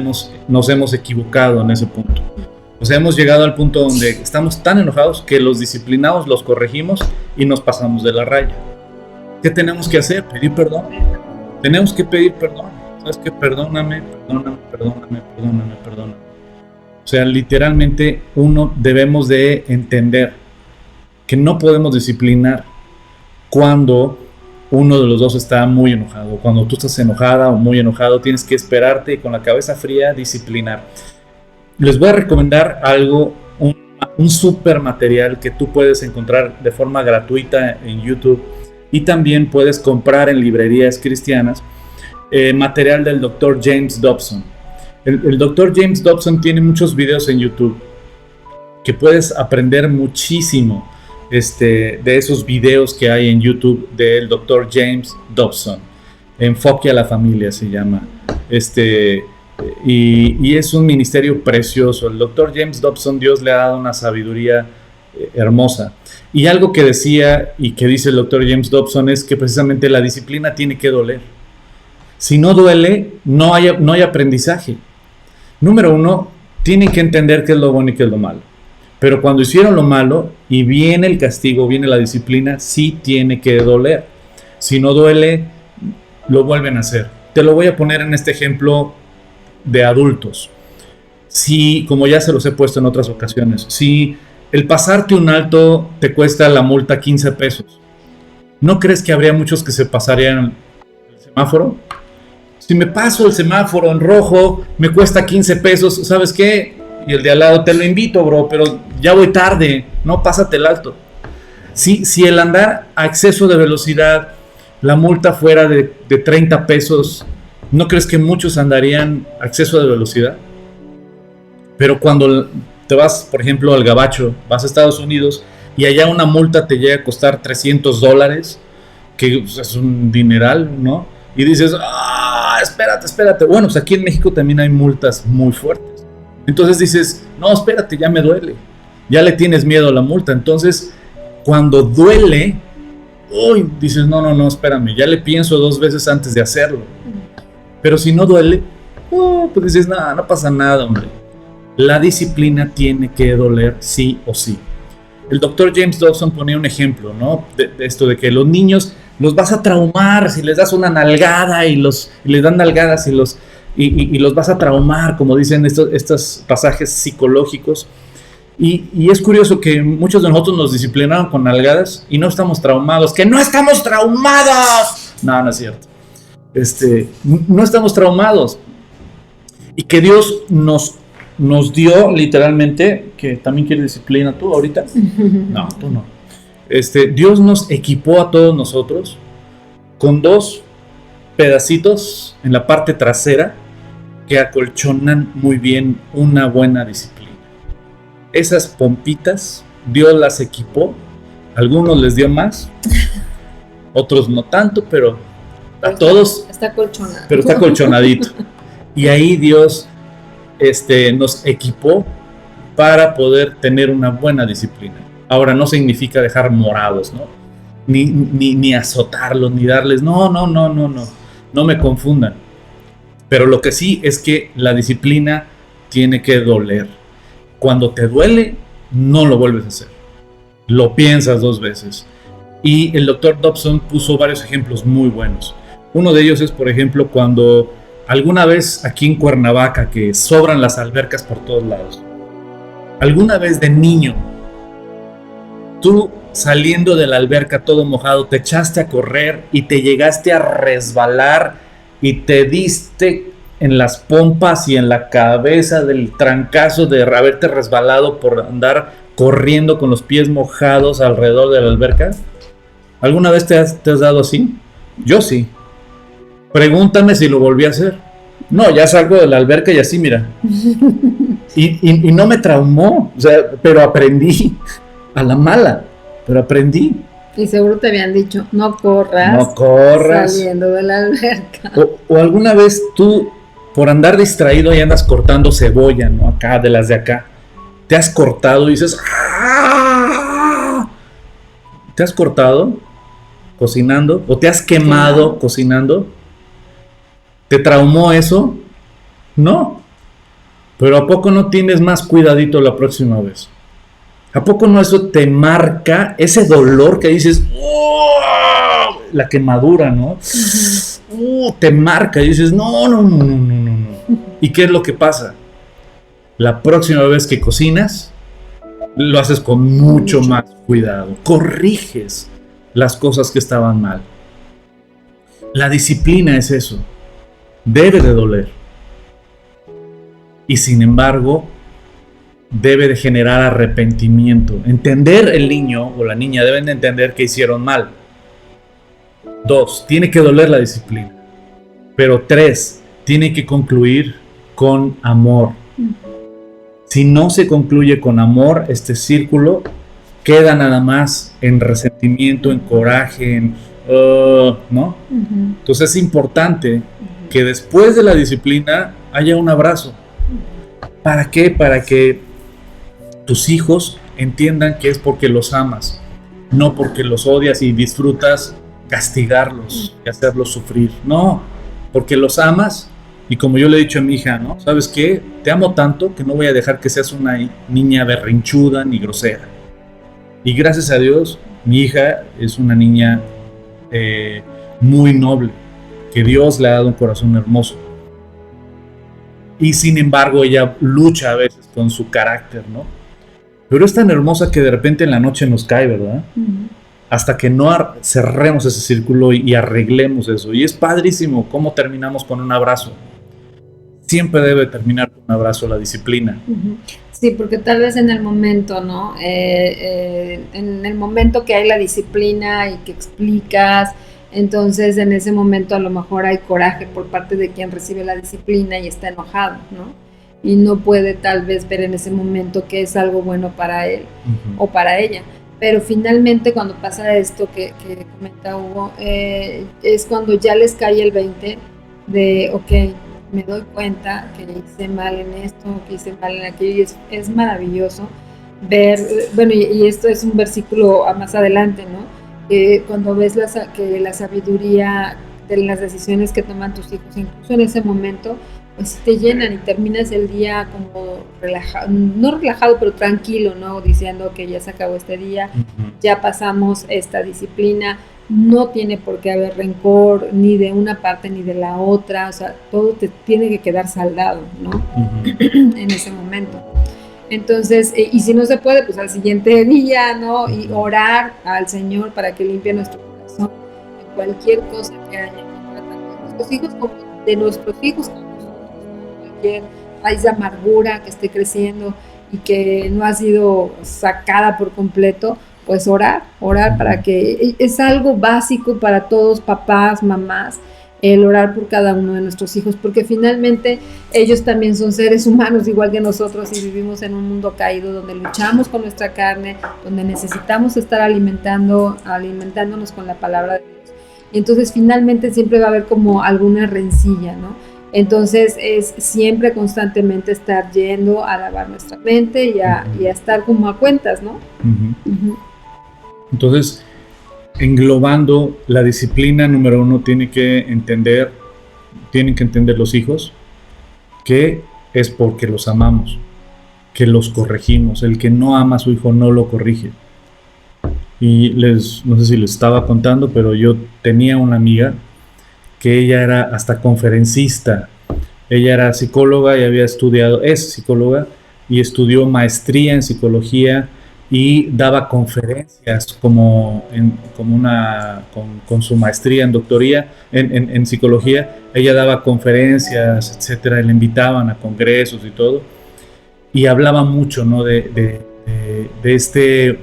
nos hemos equivocado en ese punto. O sea, hemos llegado al punto donde estamos tan enojados que los disciplinamos, los corregimos y nos pasamos de la raya. ¿Qué tenemos que hacer? Pedir perdón. Tenemos que pedir perdón. ¿Sabes qué? Perdóname. O sea, literalmente debemos de entender que no podemos disciplinar cuando uno de los dos está muy enojado. Cuando tú estás enojada o muy enojado, tienes que esperarte y con la cabeza fría disciplinar. Les voy a recomendar algo, un super material que tú puedes encontrar de forma gratuita en YouTube y también puedes comprar en librerías cristianas, material del Dr. James Dobson. El Dr. James Dobson tiene muchos videos en YouTube que puedes aprender muchísimo de esos videos que hay en YouTube del Dr. James Dobson. Enfoque a la familia se llama. Y es un ministerio precioso. El Dr. James Dobson, Dios le ha dado una sabiduría hermosa. Y algo que decía y que dice el Dr. James Dobson es que precisamente la disciplina tiene que doler. Si no duele, no hay aprendizaje. Número uno, tienen que entender qué es lo bueno y qué es lo malo. Pero cuando hicieron lo malo y viene el castigo, viene la disciplina, sí tiene que doler. Si no duele, lo vuelven a hacer. Te lo voy a poner en este ejemplo de adultos. Si, como ya se los he puesto en otras ocasiones, si el pasarte un alto te cuesta la multa 15 pesos, ¿no crees que habría muchos que se pasarían el semáforo? Si me paso el semáforo en rojo, me cuesta 15 pesos, ¿sabes qué? Y el de al lado, te lo invito, bro, pero ya voy tarde, no, pásate el alto. Si el andar a exceso de velocidad, la multa fuera de 30 pesos, ¿no crees que muchos andarían a exceso de velocidad? Pero cuando te vas, por ejemplo, al Gabacho, vas a Estados Unidos y allá una multa te llega a costar $300, que es un dineral, ¿no? Y dices, espérate. Bueno, pues aquí en México también hay multas muy fuertes. Entonces dices, no, espérate, ya me duele. Ya le tienes miedo a la multa. Entonces, Cuando duele, uy, dices, no, espérame, ya le pienso 2 veces antes de hacerlo. Pero si no duele, pues dices, no pasa nada, hombre. La disciplina tiene que doler sí o sí. El doctor James Dobson ponía un ejemplo, ¿no? De esto de que los niños los vas a traumar si les das una nalgada y les dan nalgadas y los vas a traumar, como dicen estos pasajes psicológicos. Y es curioso que muchos de nosotros nos disciplinaron con nalgadas y no estamos traumados. ¡Que no estamos traumados! No es cierto. No estamos traumados. Y que Dios nos dio literalmente, que también quiere disciplina tú ahorita. No, tú no. Dios nos equipó a todos nosotros con 2 pedacitos en la parte trasera que acolchonan muy bien una buena disciplina. Esas pompitas, Dios las equipó. Algunos les dio más, otros no tanto, pero a todos está acolchonado. Pero está acolchonadito. Y ahí Dios nos equipó para poder tener una buena disciplina. Ahora, no significa dejar morados, ¿no? Ni azotarlos, ni darles, no me confundan. Pero lo que sí es que la disciplina tiene que doler. Cuando te duele, no lo vuelves a hacer. Lo piensas 2 veces. Y el doctor Dobson puso varios ejemplos muy buenos. Uno de ellos es, por ejemplo, cuando alguna vez aquí en Cuernavaca, que sobran las albercas por todos lados, alguna vez de niño, tú saliendo de la alberca todo mojado, te echaste a correr y te llegaste a resbalar y te diste en las pompas y en la cabeza del trancazo de haberte resbalado por andar corriendo con los pies mojados alrededor de la alberca. ¿Alguna vez te has dado así? Yo sí. Pregúntame si lo volví a hacer. No, ya salgo de la alberca y así, mira. Y no me traumó, o sea, pero aprendí a la mala, pero aprendí. Y seguro te habían dicho, no corras saliendo de la alberca. O alguna vez tú, por andar distraído, y andas cortando cebolla, ¿no? Acá, de las de acá. Te has cortado y dices, ¡ah! ¿Te has cortado cocinando? ¿O te has quemado cocinando? ¿Te traumó eso? No. Pero ¿a poco no tienes más cuidadito la próxima vez? ¿A poco no eso te marca ese dolor que dices, ¡oh! La quemadura, ¿no? Te marca y dices, no. ¿Y qué es lo que pasa? La próxima vez que cocinas, lo haces con mucho más cuidado. Corriges las cosas que estaban mal. La disciplina es eso. Debe de doler. Y sin embargo, debe de generar arrepentimiento. Entender, el niño o la niña deben de entender que hicieron mal. 2, tiene que doler la disciplina. Pero 3, tiene que concluir con amor. Si no se concluye con amor, este círculo queda nada más en resentimiento, en coraje, ¿no? Entonces es importante que después de la disciplina haya un abrazo. ¿Para qué? Para que tus hijos entiendan que es porque los amas, no porque los odias y disfrutas castigarlos y hacerlos sufrir. No, porque los amas. Y como yo le he dicho a mi hija, ¿no? ¿Sabes qué? Te amo tanto que no voy a dejar que seas una niña berrinchuda ni grosera. Y gracias a Dios, mi hija es una niña muy noble, que Dios le ha dado un corazón hermoso. Y sin embargo, ella lucha a veces con su carácter, ¿no? Pero es tan hermosa que de repente en la noche nos cae, ¿verdad? Hasta que no cerremos ese círculo y arreglemos eso. Y es padrísimo cómo terminamos con un abrazo. Siempre debe terminar con un abrazo la disciplina. Sí, porque tal vez en el momento, ¿no? En el momento que hay la disciplina y que explicas, entonces en ese momento a lo mejor hay coraje por parte de quien recibe la disciplina y está enojado, ¿no? Y no puede tal vez ver en ese momento que es algo bueno para él o para ella. Pero finalmente cuando pasa esto que comenta Hugo, es cuando ya les cae el 20 de, ok, me doy cuenta que hice mal en esto, que hice mal en aquello, y es maravilloso ver, bueno, y esto es un versículo más adelante, ¿no? Cuando ves que la sabiduría de las decisiones que toman tus hijos, incluso en ese momento, pues te llenan y terminas el día como relajado, no relajado, pero tranquilo, ¿no? Diciendo que ya se acabó este día, ya pasamos esta disciplina, no tiene por qué haber rencor ni de una parte ni de la otra, o sea, todo te tiene que quedar saldado, ¿no? En ese momento. Entonces, y si no se puede, pues al siguiente día, ¿no? Y orar al Señor para que limpie nuestro corazón de cualquier cosa que haya en contra tanto de nuestros hijos como de nuestros hijos con nosotros, ¿no? Cualquier raíz de amargura que esté creciendo y que no ha sido sacada por completo, pues orar para que es algo básico para todos, papás, mamás, el orar por cada uno de nuestros hijos, porque finalmente ellos también son seres humanos igual que nosotros y vivimos en un mundo caído donde luchamos con nuestra carne, donde necesitamos estar alimentándonos con la palabra de Dios. Y entonces finalmente siempre va a haber como alguna rencilla, ¿no? Entonces es siempre constantemente estar yendo a lavar nuestra mente y a estar como a cuentas, ¿no? Entonces, englobando la disciplina, número 1, tienen que entender los hijos que es porque los amamos, que los corregimos. El que no ama a su hijo no lo corrige. Y no sé si les estaba contando, pero yo tenía una amiga que ella era hasta conferencista. Ella era psicóloga y es psicóloga y estudió maestría en psicología y daba conferencias con su maestría en doctoría en psicología. Ella daba conferencias, etcétera, y le invitaban a congresos y todo, y hablaba mucho, ¿no? de este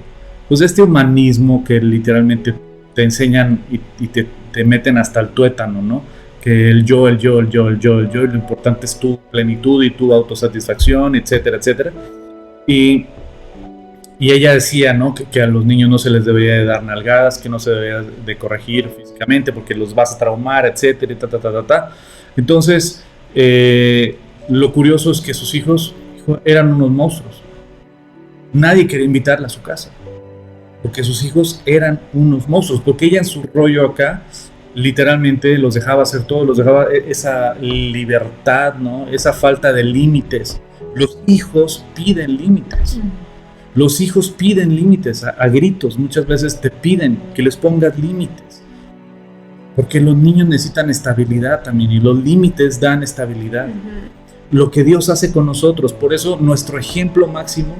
humanismo que literalmente te enseñan y te meten hasta el tuétano, ¿no? Que el yo, y lo importante es tu plenitud y tu autosatisfacción, etcétera, etcétera. Y ella decía, ¿no? que a los niños no se les debería de dar nalgadas, que no se debería de corregir físicamente porque los vas a traumar, etcétera, Entonces, lo curioso es que sus hijos eran unos monstruos. Nadie quería invitarla a su casa porque sus hijos eran unos monstruos, porque ella en su rollo acá literalmente los dejaba hacer todo, los dejaba esa libertad, ¿no? Esa falta de límites. Los hijos piden límites. Los hijos piden límites a gritos. Muchas veces te piden que les pongas límites, porque los niños necesitan estabilidad también, y los límites dan estabilidad. Lo que Dios hace con nosotros. Por eso nuestro ejemplo máximo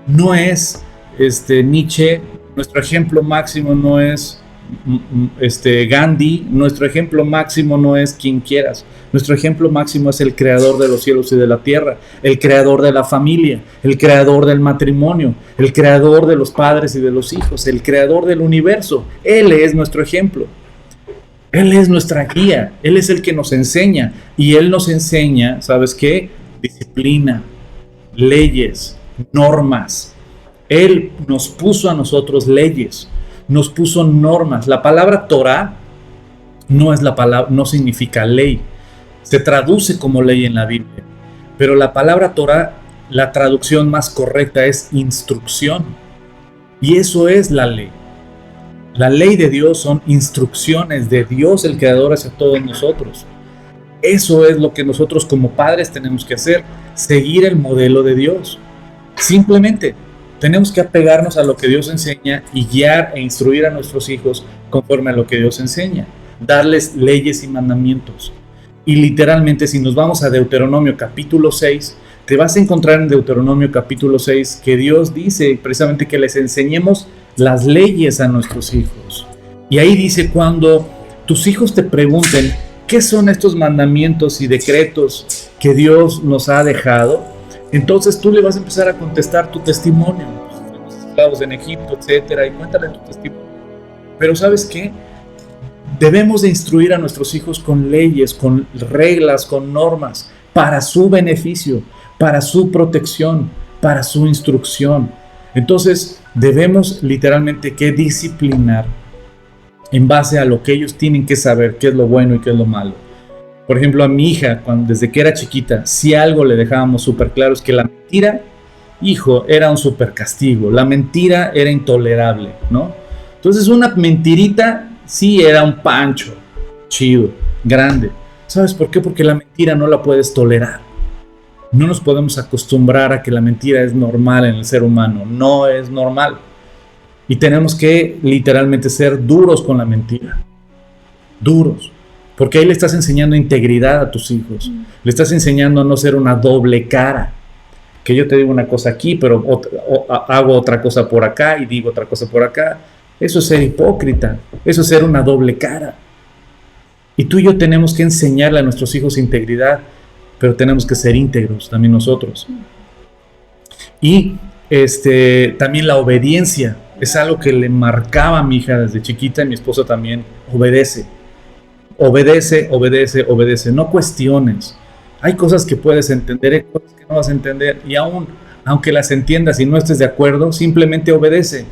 no es Nietzsche, nuestro ejemplo máximo no es Gandhi, nuestro ejemplo máximo no es quien quieras. Nuestro ejemplo máximo es el creador de los cielos y de la tierra, el creador de la familia, el creador del matrimonio, el creador de los padres y de los hijos, el creador del universo. Él es nuestro ejemplo. Él es nuestra guía, Él es el que nos enseña, y Él nos enseña, ¿sabes qué? Disciplina, leyes, normas. Él nos puso a nosotros leyes, nos puso normas. La palabra Torah no significa ley, se traduce como ley en la Biblia, pero la palabra Torah, la traducción más correcta es instrucción, y eso es la ley. La ley de Dios son instrucciones de Dios, el Creador, hacia todos nosotros. Eso es lo que nosotros como padres tenemos que hacer, seguir el modelo de Dios. Simplemente tenemos que apegarnos a lo que Dios enseña y guiar e instruir a nuestros hijos conforme a lo que Dios enseña, darles leyes y mandamientos. Y literalmente, si nos vamos a Deuteronomio capítulo 6, te vas a encontrar en Deuteronomio capítulo 6 que Dios dice precisamente que les enseñemos las leyes a nuestros hijos. Y ahí dice: cuando tus hijos te pregunten qué son estos mandamientos y decretos que Dios nos ha dejado, entonces tú le vas a empezar a contestar tu testimonio, los esclavos en Egipto, etcétera, y cuéntale tu testimonio. Pero ¿sabes qué? Debemos de instruir a nuestros hijos con leyes, con reglas, con normas, para su beneficio, para su protección, para su instrucción. Entonces debemos literalmente que disciplinar en base a lo que ellos tienen que saber, qué es lo bueno y qué es lo malo. Por ejemplo, a mi hija, desde que era chiquita, si algo le dejábamos súper claro es que la mentira hijo, era un super castigo. La mentira era intolerable, ¿no? Entonces una mentirita sí era un pancho, chido, grande. ¿Sabes por qué? Porque la mentira no la puedes tolerar. No nos podemos acostumbrar a que la mentira es normal en el ser humano. No es normal. Y tenemos que literalmente ser duros con la mentira. Duros. Porque ahí le estás enseñando integridad a tus hijos. Le estás enseñando a no ser una doble cara. Que yo te digo una cosa aquí, pero hago otra cosa por acá y digo otra cosa por acá. Eso es ser hipócrita. Eso es ser una doble cara. Y tú y yo tenemos que enseñarle a nuestros hijos integridad, pero tenemos que ser íntegros también nosotros. Y también la obediencia es algo que le marcaba a mi hija desde chiquita, y mi esposa también. Obedece, obedece, obedece, obedece. No cuestiones. Hay cosas que puedes entender, hay cosas que no vas a entender, y aunque las entiendas y no estés de acuerdo, simplemente obedece.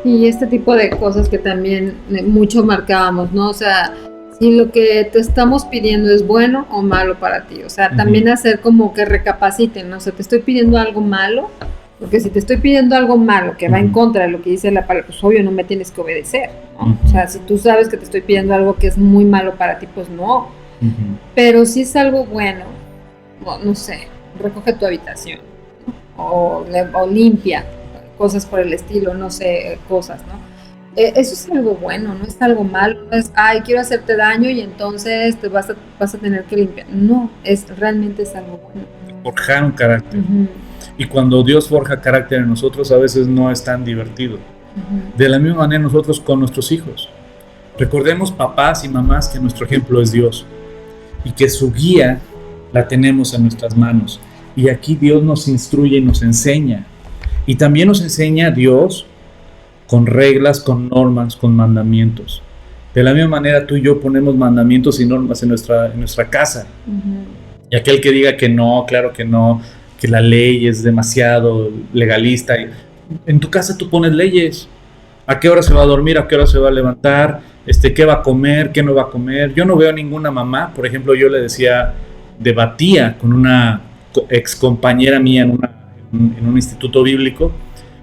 Y este tipo de cosas que también mucho marcábamos, ¿no? O sea, si lo que te estamos pidiendo es bueno o malo para ti. O sea, también hacer como que recapaciten, ¿no? O sea, te estoy pidiendo algo malo, porque si te estoy pidiendo algo malo que va en contra de lo que dice la palabra, pues obvio no me tienes que obedecer, ¿no? O sea, si tú sabes que te estoy pidiendo algo que es muy malo para ti, pues no. Pero si es algo bueno, no sé, recoge tu habitación, ¿no? o limpia, cosas por el estilo, no sé, cosas, ¿no? Eso es algo bueno, no es algo malo, no es, ay, quiero hacerte daño y entonces te vas a tener que limpiar. No, realmente es algo bueno. Forjar un carácter. Y cuando Dios forja carácter en nosotros, a veces no es tan divertido. De la misma manera nosotros con nuestros hijos. Recordemos, papás y mamás, que nuestro ejemplo es Dios y que su guía la tenemos en nuestras manos. Y aquí Dios nos instruye y nos enseña. Y también nos enseña Dios con reglas, con normas, con mandamientos. De la misma manera tú y yo ponemos mandamientos y normas en nuestra casa. Y aquel que diga que no, claro que no, que la ley es demasiado legalista. En tu casa tú pones leyes. ¿A qué hora se va a dormir? ¿A qué hora se va a levantar? ¿Qué va a comer? ¿Qué no va a comer? Yo no veo ninguna mamá. Por ejemplo, yo le debatía con una ex compañera mía en un instituto bíblico,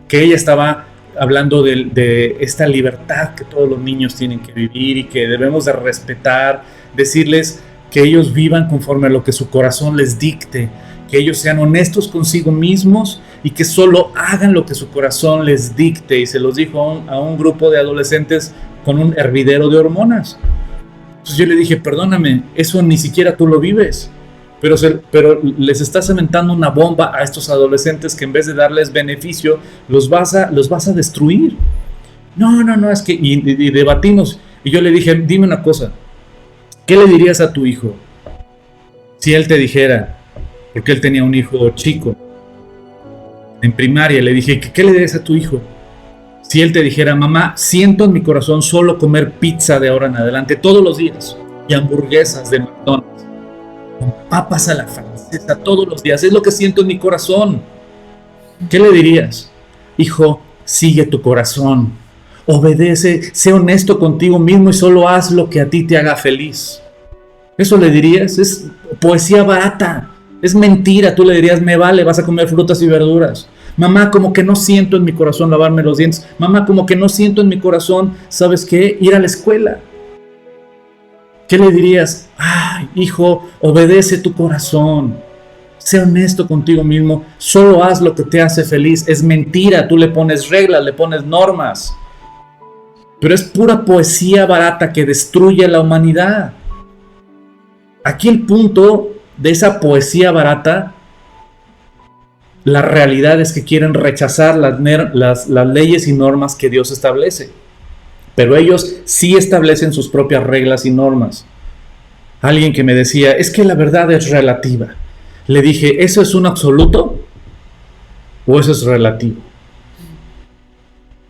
que ella estaba hablando de esta libertad que todos los niños tienen que vivir y que debemos de respetar, decirles que ellos vivan conforme a lo que su corazón les dicte, que ellos sean honestos consigo mismos y que solo hagan lo que su corazón les dicte. Y se los dijo a un grupo de adolescentes con un hervidero de hormonas. Entonces yo le dije, perdóname, eso ni siquiera tú lo vives. Pero les estás aventando una bomba a estos adolescentes que en vez de darles beneficio, los vas a destruir. No, es que... Y debatimos. Y yo le dije, dime una cosa. ¿Qué le dirías a tu hijo si él te dijera, porque él tenía un hijo chico, en primaria, le dije, ¿qué le dirías a tu hijo si él te dijera, mamá, siento en mi corazón solo comer pizza de ahora en adelante todos los días y hamburguesas de McDonald's con papas a la francesa todos los días? Es lo que siento en mi corazón. ¿Qué le dirías? Hijo, sigue tu corazón, obedece, sé honesto contigo mismo y solo haz lo que a ti te haga feliz. ¿Eso le dirías? Es poesía barata, es mentira. Tú le dirías, me vale, vas a comer frutas y verduras. Mamá, como que no siento en mi corazón lavarme los dientes. Mamá, como que no siento en mi corazón, ¿sabes qué? Ir a la escuela. ¿Qué le dirías? Ay, hijo, obedece tu corazón. Sé honesto contigo mismo. Solo haz lo que te hace feliz. Es mentira. Tú le pones reglas, le pones normas. Pero es pura poesía barata que destruye a la humanidad. Aquí el punto de esa poesía barata, la realidad es que quieren rechazar las leyes y normas que Dios establece. Pero ellos sí establecen sus propias reglas y normas. Alguien que me decía, es que la verdad es relativa. Le dije, ¿eso es un absoluto o eso es relativo?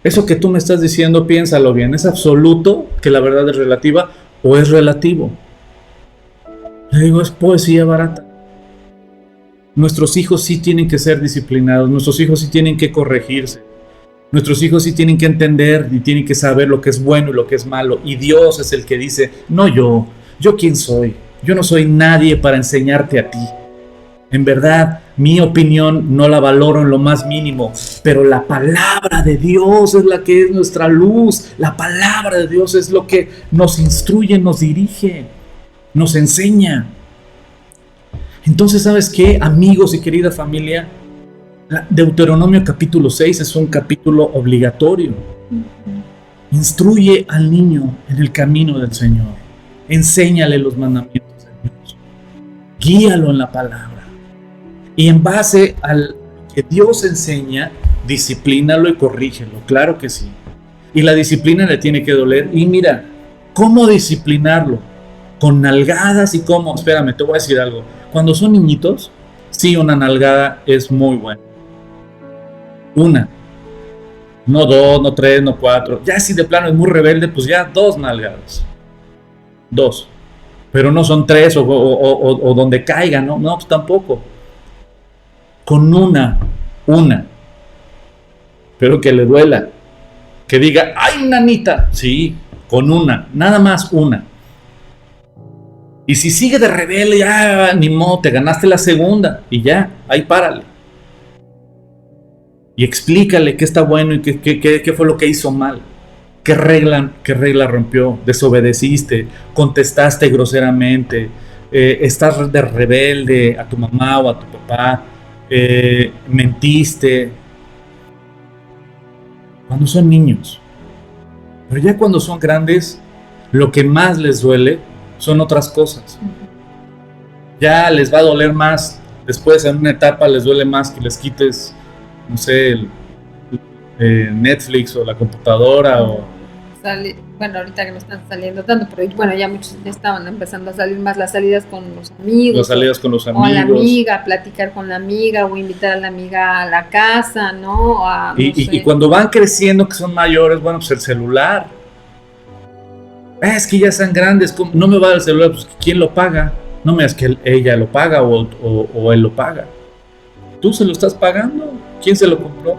Eso que tú me estás diciendo, piénsalo bien, ¿es absoluto que la verdad es relativa o es relativo? Le digo, es poesía barata. Nuestros hijos sí tienen que ser disciplinados, nuestros hijos sí tienen que corregirse. Nuestros hijos sí tienen que entender y tienen que saber lo que es bueno y lo que es malo. Y Dios es el que dice, no yo. ¿Yo quién soy? Yo no soy nadie para enseñarte a ti. En verdad, mi opinión no la valoro en lo más mínimo, pero la palabra de Dios es la que es nuestra luz. La palabra de Dios es lo que nos instruye, nos dirige, nos enseña. Entonces, ¿sabes qué, amigos y querida familia? Deuteronomio capítulo 6 es un capítulo obligatorio. Instruye al niño en el camino del Señor. Enséñale los mandamientos de Dios. Guíalo en la palabra. Y en base al que Dios enseña, disciplínalo y corrígelo. Claro que sí. Y la disciplina le tiene que doler. Y mira, ¿cómo disciplinarlo? Con nalgadas y cómo. Espérame, te voy a decir algo. Cuando son niñitos, sí, una nalgada es muy buena. Una. No 2, no 3, no 4. Ya si de plano es muy rebelde, pues ya 2 nalgadas. 2. Pero no son 3 o donde caiga, ¿no? No, pues tampoco. Con una. Pero que le duela. Que diga, ¡ay, nanita! Sí, con una. Nada más una. Y si sigue de rebelde, ya ni modo, te ganaste la segunda. Y ya, ahí párale. Y explícale qué está bueno y qué fue lo que hizo mal. ¿Qué regla rompió? Desobedeciste, contestaste groseramente, estás de rebelde a tu mamá o a tu papá, mentiste. Cuando son niños. Pero ya cuando son grandes, lo que más les duele son otras cosas. Ya les va a doler más. Después, en una etapa, les duele más que les quites, no sé, Netflix o la computadora o... Bueno, ahorita que no están saliendo tanto, pero bueno, ya muchos ya estaban empezando a salir más las salidas con los amigos. Las salidas con los amigos. O la amiga, platicar con la amiga o invitar a la amiga a la casa, ¿no? Y cuando van creciendo, que son mayores, bueno, pues el celular. Es que ya están grandes, no me va a dar el celular, pues ¿quién lo paga? No me digas que ella lo paga o él lo paga. Tú se lo estás pagando. ¿Quién se lo compró?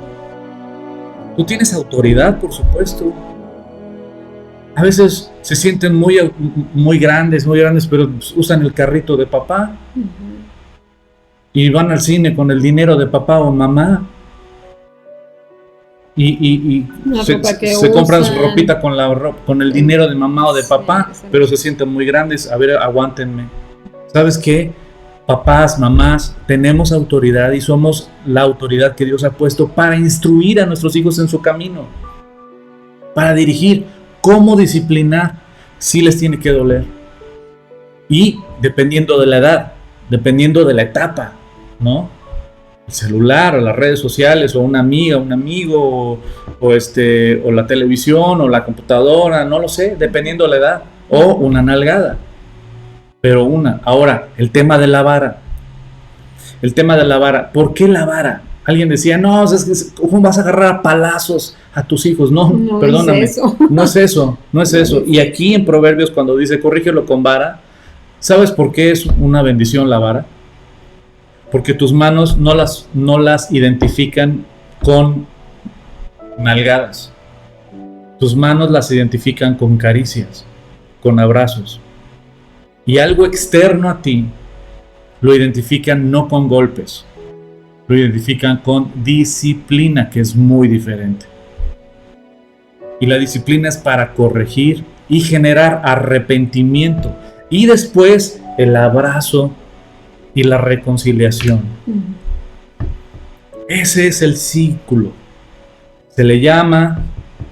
Tú tienes autoridad, por supuesto. A veces se sienten muy grandes, pero usan el carrito de papá. Y van al cine con el dinero de papá o mamá. Y se compran su ropita con el dinero de mamá o de papá, pero se sienten muy grandes. A ver, aguántenme. ¿Sabes qué? Papás, mamás, tenemos autoridad y somos la autoridad que Dios ha puesto para instruir a nuestros hijos en su camino, para dirigir. ¿Cómo disciplinar? Sí les tiene que doler. Y dependiendo de la edad, dependiendo de la etapa, ¿no? El celular, o las redes sociales, o una amiga, un amigo, o la televisión, o la computadora, no lo sé, dependiendo de la edad, o una nalgada. Pero una. Ahora, el tema de la vara. ¿Por qué la vara? Alguien decía, no, ¿cómo vas a agarrar a palazos a tus hijos? No, perdóname. No es eso. Y aquí en Proverbios, cuando dice, corrígelo con vara, ¿sabes por qué es una bendición la vara? Porque tus manos no las identifican con nalgadas. Tus manos las identifican con caricias, con abrazos. Y algo externo a ti lo identifican no con golpes, lo identifican con disciplina, que es muy diferente. Y la disciplina es para corregir y generar arrepentimiento. Y después el abrazo y la reconciliación. Ese es el círculo. Se le llama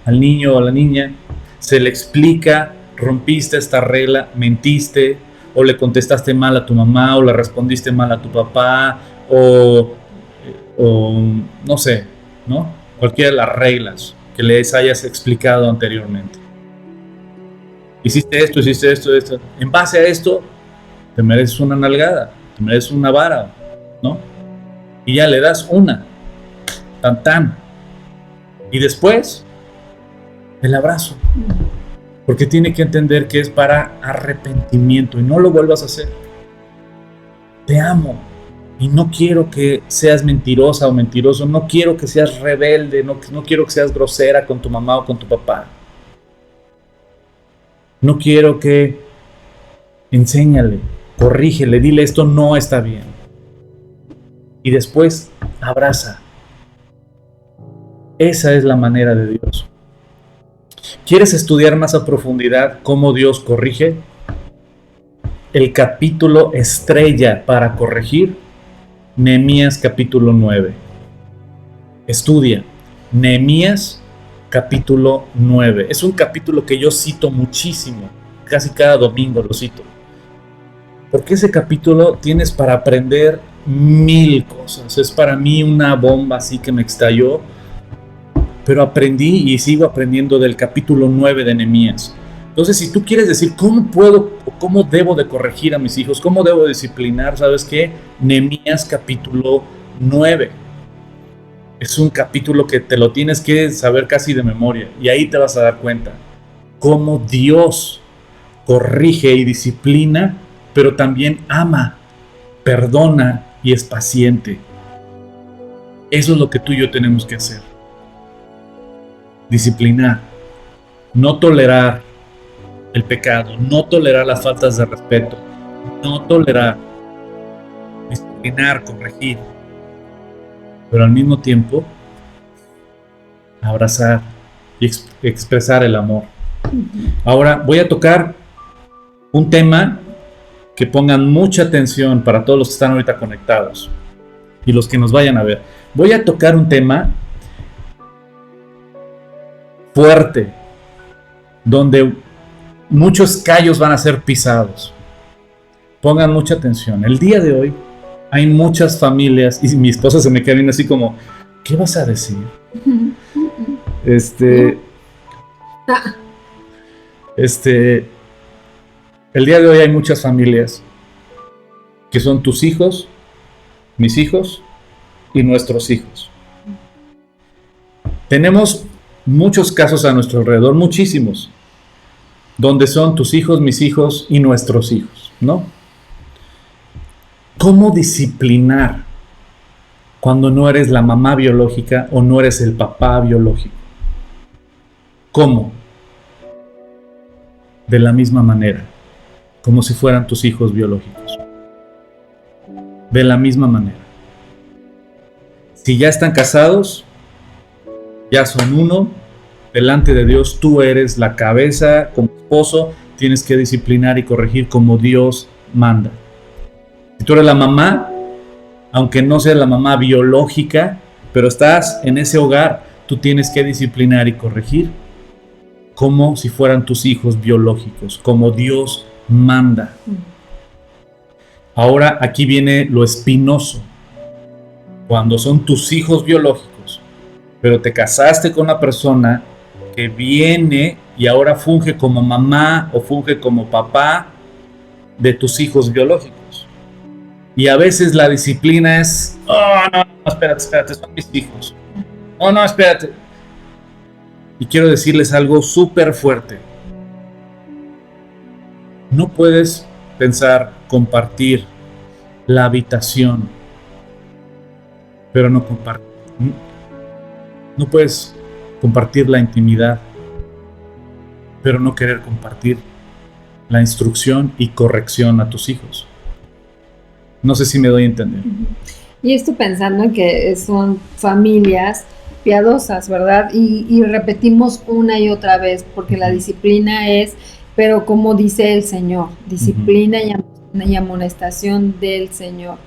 al niño o a la niña, se le explica, rompiste esta regla, mentiste, o le contestaste mal a tu mamá, o le respondiste mal a tu papá, o no sé, ¿no? Cualquiera de las reglas que les hayas explicado anteriormente. Hiciste esto. En base a esto, te mereces una nalgada, te mereces una vara, ¿no? Y ya le das una, tan. Y después, el abrazo. Porque tiene que entender que es para arrepentimiento y no lo vuelvas a hacer. Te amo y no quiero que seas mentirosa o mentiroso, no quiero que seas rebelde, no quiero que seas grosera con tu mamá o con tu papá. No quiero que... Enséñale, corrígele, dile esto no está bien. y después abraza. Esa es la manera de Dios. ¿Quieres estudiar más a profundidad cómo Dios corrige? El capítulo estrella para corregir, Nehemías capítulo 9. Estudia Nehemías capítulo 9. Es un capítulo que yo cito muchísimo, casi cada domingo lo cito. Porque ese capítulo tienes para aprender 1000 cosas. Es para mí una bomba así que me estalló. Pero aprendí y sigo aprendiendo del capítulo 9 de Nehemías. Entonces, si tú quieres decir cómo puedo o cómo debo de corregir a mis hijos, cómo debo disciplinar, ¿sabes qué? Nehemías capítulo 9. Es un capítulo que te lo tienes que saber casi de memoria. Y ahí te vas a dar cuenta cómo Dios corrige y disciplina, pero también ama, perdona y es paciente. Eso es lo que tú y yo tenemos que hacer. Disciplinar, no tolerar el pecado, no tolerar las faltas de respeto, no tolerar, disciplinar, corregir, pero al mismo tiempo abrazar y expresar el amor. Ahora voy a tocar un tema que pongan mucha atención para todos los que están ahorita conectados y los que nos vayan a ver. Voy a tocar un tema fuerte, donde muchos callos van a ser pisados. Pongan mucha atención. El día de hoy hay muchas familias, y mi esposa se me queda viendo así como, ¿qué vas a decir? El día de hoy hay muchas familias que son tus hijos, mis hijos y nuestros hijos. Tenemos muchos casos a nuestro alrededor, muchísimos, donde son tus hijos, mis hijos y nuestros hijos, ¿no? ¿Cómo disciplinar cuando no eres la mamá biológica o no eres el papá biológico? ¿Cómo? De la misma manera, como si fueran tus hijos biológicos. De la misma manera. Si ya están casados, ya son uno, delante de Dios tú eres la cabeza, como esposo tienes que disciplinar y corregir como Dios manda. Si tú eres la mamá, aunque no seas la mamá biológica, pero estás en ese hogar, tú tienes que disciplinar y corregir como si fueran tus hijos biológicos, como Dios manda. Ahora aquí viene lo espinoso. Cuando son tus hijos biológicos, pero te casaste con una persona que viene y ahora funge como mamá o funge como papá de tus hijos biológicos. Y a veces la disciplina es, oh, no, espérate, son mis hijos. Oh, no, espérate. Y quiero decirles algo súper fuerte. No puedes pensar compartir la habitación, pero no compartir. No puedes compartir la intimidad, pero no querer compartir la instrucción y corrección a tus hijos. No sé si me doy a entender. Y esto pensando en que son familias piadosas, ¿verdad? Y repetimos una y otra vez, porque la disciplina es, pero como dice el Señor, disciplina y amonestación del Señor.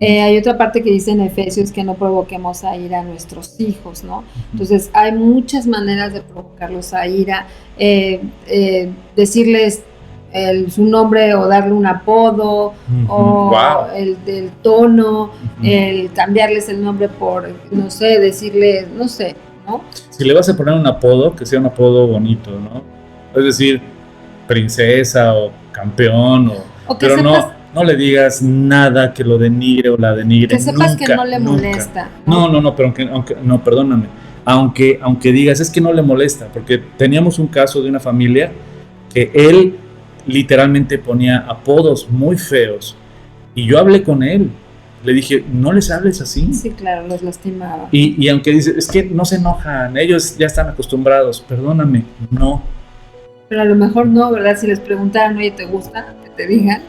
Hay otra parte que dice en Efesios que no provoquemos a ira a nuestros hijos, ¿no? Entonces hay muchas maneras de provocarlos a ira, decirles su nombre o darle un apodo, o el del tono, el cambiarles el nombre por, no sé, decirles, no sé, ¿no? Si le vas a poner un apodo, que sea un apodo bonito, ¿no? Es decir, princesa o campeón, pero sepas, no le digas nada que lo denigre o la denigre. Que sepas nunca, que no le molesta. No, pero aunque no, perdóname. Aunque digas, es que no le molesta, porque teníamos un caso de una familia que él literalmente ponía apodos muy feos y yo hablé con él, le dije, no les hables así. Sí, claro, los lastimaba. Y aunque dice, es que no se enojan, ellos ya están acostumbrados, perdóname, no. Pero a lo mejor no, ¿verdad? Si les preguntaran, oye, ¿te gusta? Que te digan.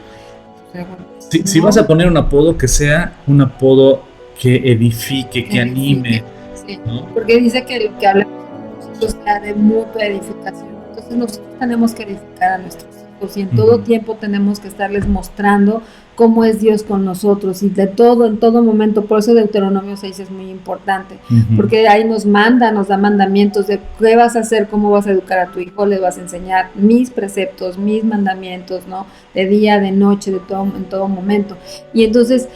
O sea, bueno, si vas a poner un apodo, que sea un apodo que edifique, que anime. Sí, ¿no? porque dice que lo que hablamos nosotros sea de mutua edificación. Entonces nosotros tenemos que edificar a nuestros hijos y en todo tiempo tenemos que estarles mostrando cómo es Dios con nosotros y de todo, en todo momento. Por eso Deuteronomio 6 es muy importante, porque ahí nos da mandamientos de qué vas a hacer, cómo vas a educar a tu hijo, le vas a enseñar mis preceptos, mis mandamientos, ¿no? De día, de noche, en todo momento. Y entonces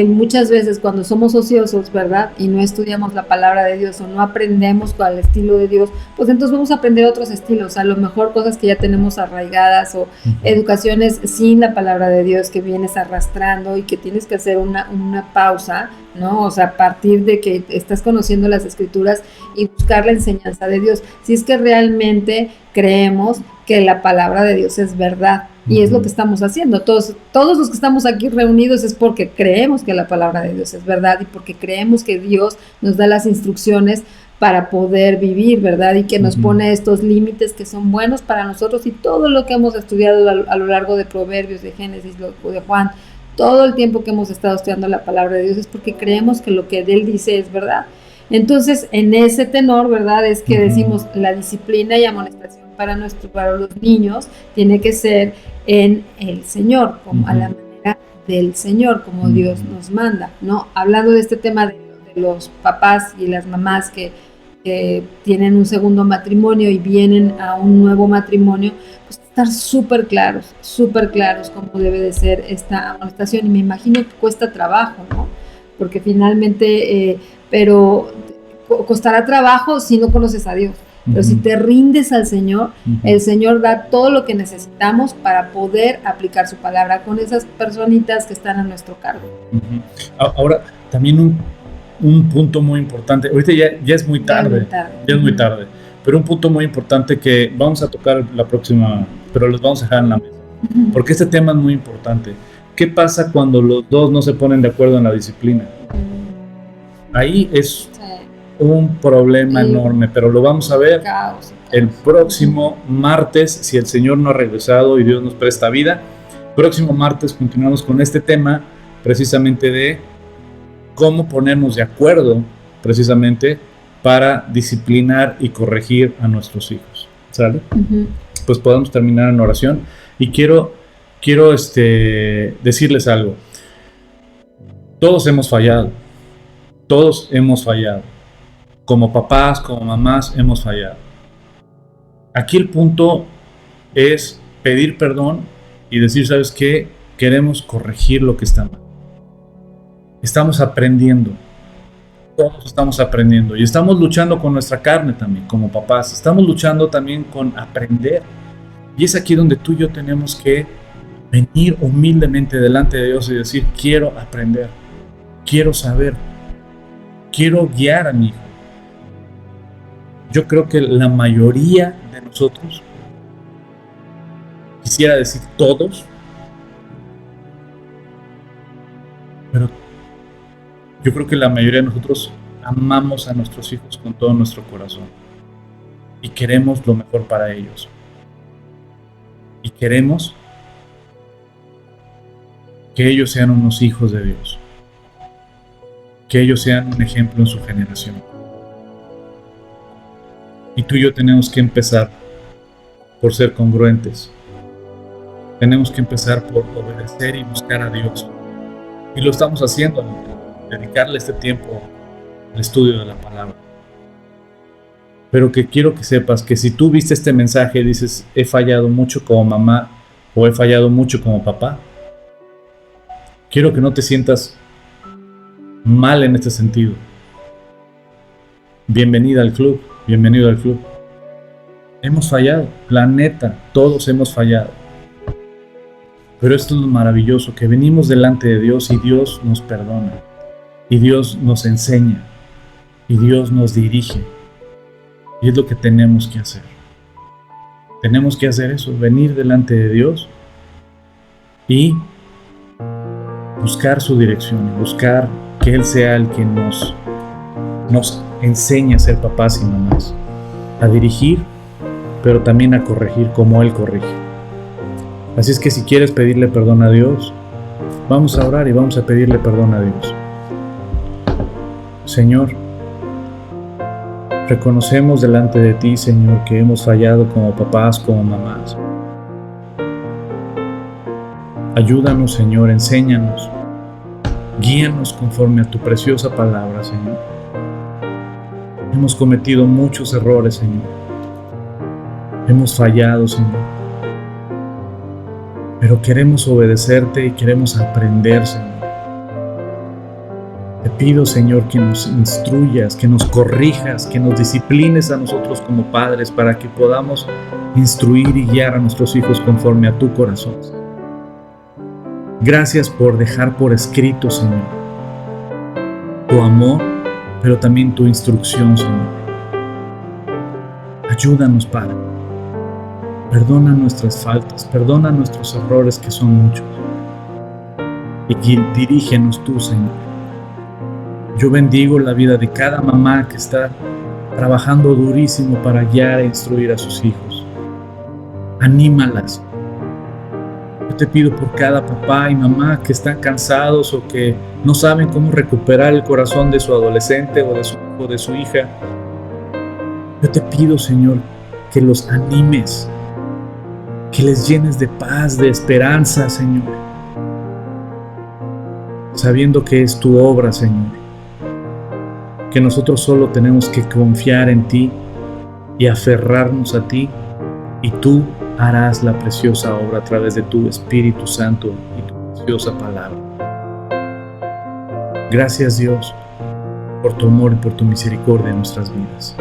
muchas veces cuando somos ociosos, ¿verdad? Y no estudiamos la palabra de Dios o no aprendemos con el estilo de Dios, pues entonces vamos a aprender otros estilos, a lo mejor cosas que ya tenemos arraigadas o educaciones sin la palabra de Dios que vienes arrastrando y que tienes que hacer una pausa, ¿no? O sea, a partir de que estás conociendo las Escrituras y buscar la enseñanza de Dios. Si es que realmente creemos que la palabra de Dios es verdad. Y es lo que estamos haciendo. Todos los que estamos aquí reunidos es porque creemos que la palabra de Dios es verdad y porque creemos que Dios nos da las instrucciones para poder vivir, ¿verdad? Y que nos pone estos límites que son buenos para nosotros y todo lo que hemos estudiado a lo largo de Proverbios, de Génesis, de Juan, todo el tiempo que hemos estado estudiando la palabra de Dios es porque creemos que lo que Él dice es verdad. Entonces, en ese tenor, ¿verdad? Es que decimos la disciplina y amonestación para los niños tiene que ser en el Señor, como a la manera del Señor, como Dios nos manda, ¿no? Hablando de este tema de los papás y las mamás que tienen un segundo matrimonio y vienen a un nuevo matrimonio, pues estar súper claros cómo debe de ser esta amonestación. Y me imagino que cuesta trabajo, ¿no? Porque finalmente, pero costará trabajo si no conoces a Dios. Pero si te rindes al Señor, el Señor da todo lo que necesitamos para poder aplicar su palabra con esas personitas que están a nuestro cargo. Ahora, también un punto muy importante, ahorita ya es muy tarde, ya es muy tarde, pero un punto muy importante que vamos a tocar la próxima, pero los vamos a dejar en la mesa, porque este tema es muy importante. ¿Qué pasa cuando los dos no se ponen de acuerdo en la disciplina? Ahí es un problema enorme, pero lo vamos a ver el próximo martes, si el Señor no ha regresado y Dios nos presta vida. Próximo martes continuamos con este tema, precisamente de cómo ponernos de acuerdo, precisamente, para disciplinar y corregir a nuestros hijos. ¿Sale? Pues podemos terminar en oración. Y quiero decirles algo. Todos hemos fallado. Como papás, como mamás, hemos fallado. Aquí el punto es pedir perdón y decir, ¿sabes qué? Queremos corregir lo que está mal. Estamos aprendiendo. Todos estamos aprendiendo. Y estamos luchando con nuestra carne también, como papás. Estamos luchando también con aprender. Y es aquí donde tú y yo tenemos que venir humildemente delante de Dios y decir, quiero aprender. Quiero saber. Quiero guiar a mi hijo. Yo creo que la mayoría de nosotros, quisiera decir todos, pero yo creo que la mayoría de nosotros amamos a nuestros hijos con todo nuestro corazón y queremos lo mejor para ellos. Y queremos que ellos sean unos hijos de Dios, que ellos sean un ejemplo en su generación. Y tú y yo tenemos que empezar por ser congruentes. Tenemos que empezar por obedecer y buscar a Dios. Y lo estamos haciendo, dedicarle este tiempo al estudio de la palabra. Pero que quiero que sepas que si tú viste este mensaje y dices, he fallado mucho como mamá o he fallado mucho como papá, quiero que no te sientas mal en este sentido. Bienvenida al club. Bienvenido al club. Hemos fallado, la neta, todos hemos fallado. Pero esto es lo maravilloso, que venimos delante de Dios y Dios nos perdona. Y Dios nos enseña. Y Dios nos dirige. Y es lo que tenemos que hacer. Tenemos que hacer eso, venir delante de Dios y buscar su dirección, buscar que Él sea el que nos enseña a ser papás y mamás, a dirigir, pero también a corregir como Él corrige. Así es que si quieres pedirle perdón a Dios, vamos a orar y vamos a pedirle perdón a Dios. Señor, reconocemos delante de ti, Señor, que hemos fallado como papás, como mamás. Ayúdanos, Señor, enséñanos, guíanos conforme a tu preciosa palabra, Señor. Hemos cometido muchos errores, Señor. Hemos fallado, Señor. Pero queremos obedecerte y queremos aprender, Señor. Te pido, Señor, que nos instruyas, que nos corrijas, que nos disciplines a nosotros como padres para que podamos instruir y guiar a nuestros hijos conforme a tu corazón. Gracias por dejar por escrito, Señor, tu amor, pero también tu instrucción, Señor. Ayúdanos, Padre. Perdona nuestras faltas, perdona nuestros errores, que son muchos. Y dirígenos tú, Señor. Yo bendigo la vida de cada mamá que está trabajando durísimo para guiar e instruir a sus hijos. Anímalas. Yo te pido por cada papá y mamá que están cansados o que no saben cómo recuperar el corazón de su adolescente o de su hijo o de su hija. Yo te pido, Señor, que los animes, que les llenes de paz, de esperanza, Señor, sabiendo que es tu obra, Señor, que nosotros solo tenemos que confiar en ti y aferrarnos a ti, y tú harás la preciosa obra a través de tu Espíritu Santo y tu preciosa palabra. Gracias, Dios, por tu amor y por tu misericordia en nuestras vidas.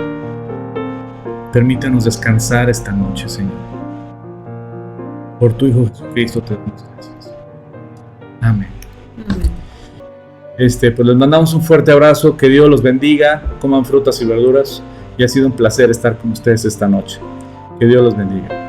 Permítanos descansar esta noche, Señor. Por tu Hijo Jesucristo te damos gracias. Amén. Amén. Pues les mandamos un fuerte abrazo, que Dios los bendiga, coman frutas y verduras, y ha sido un placer estar con ustedes esta noche. Que Dios los bendiga.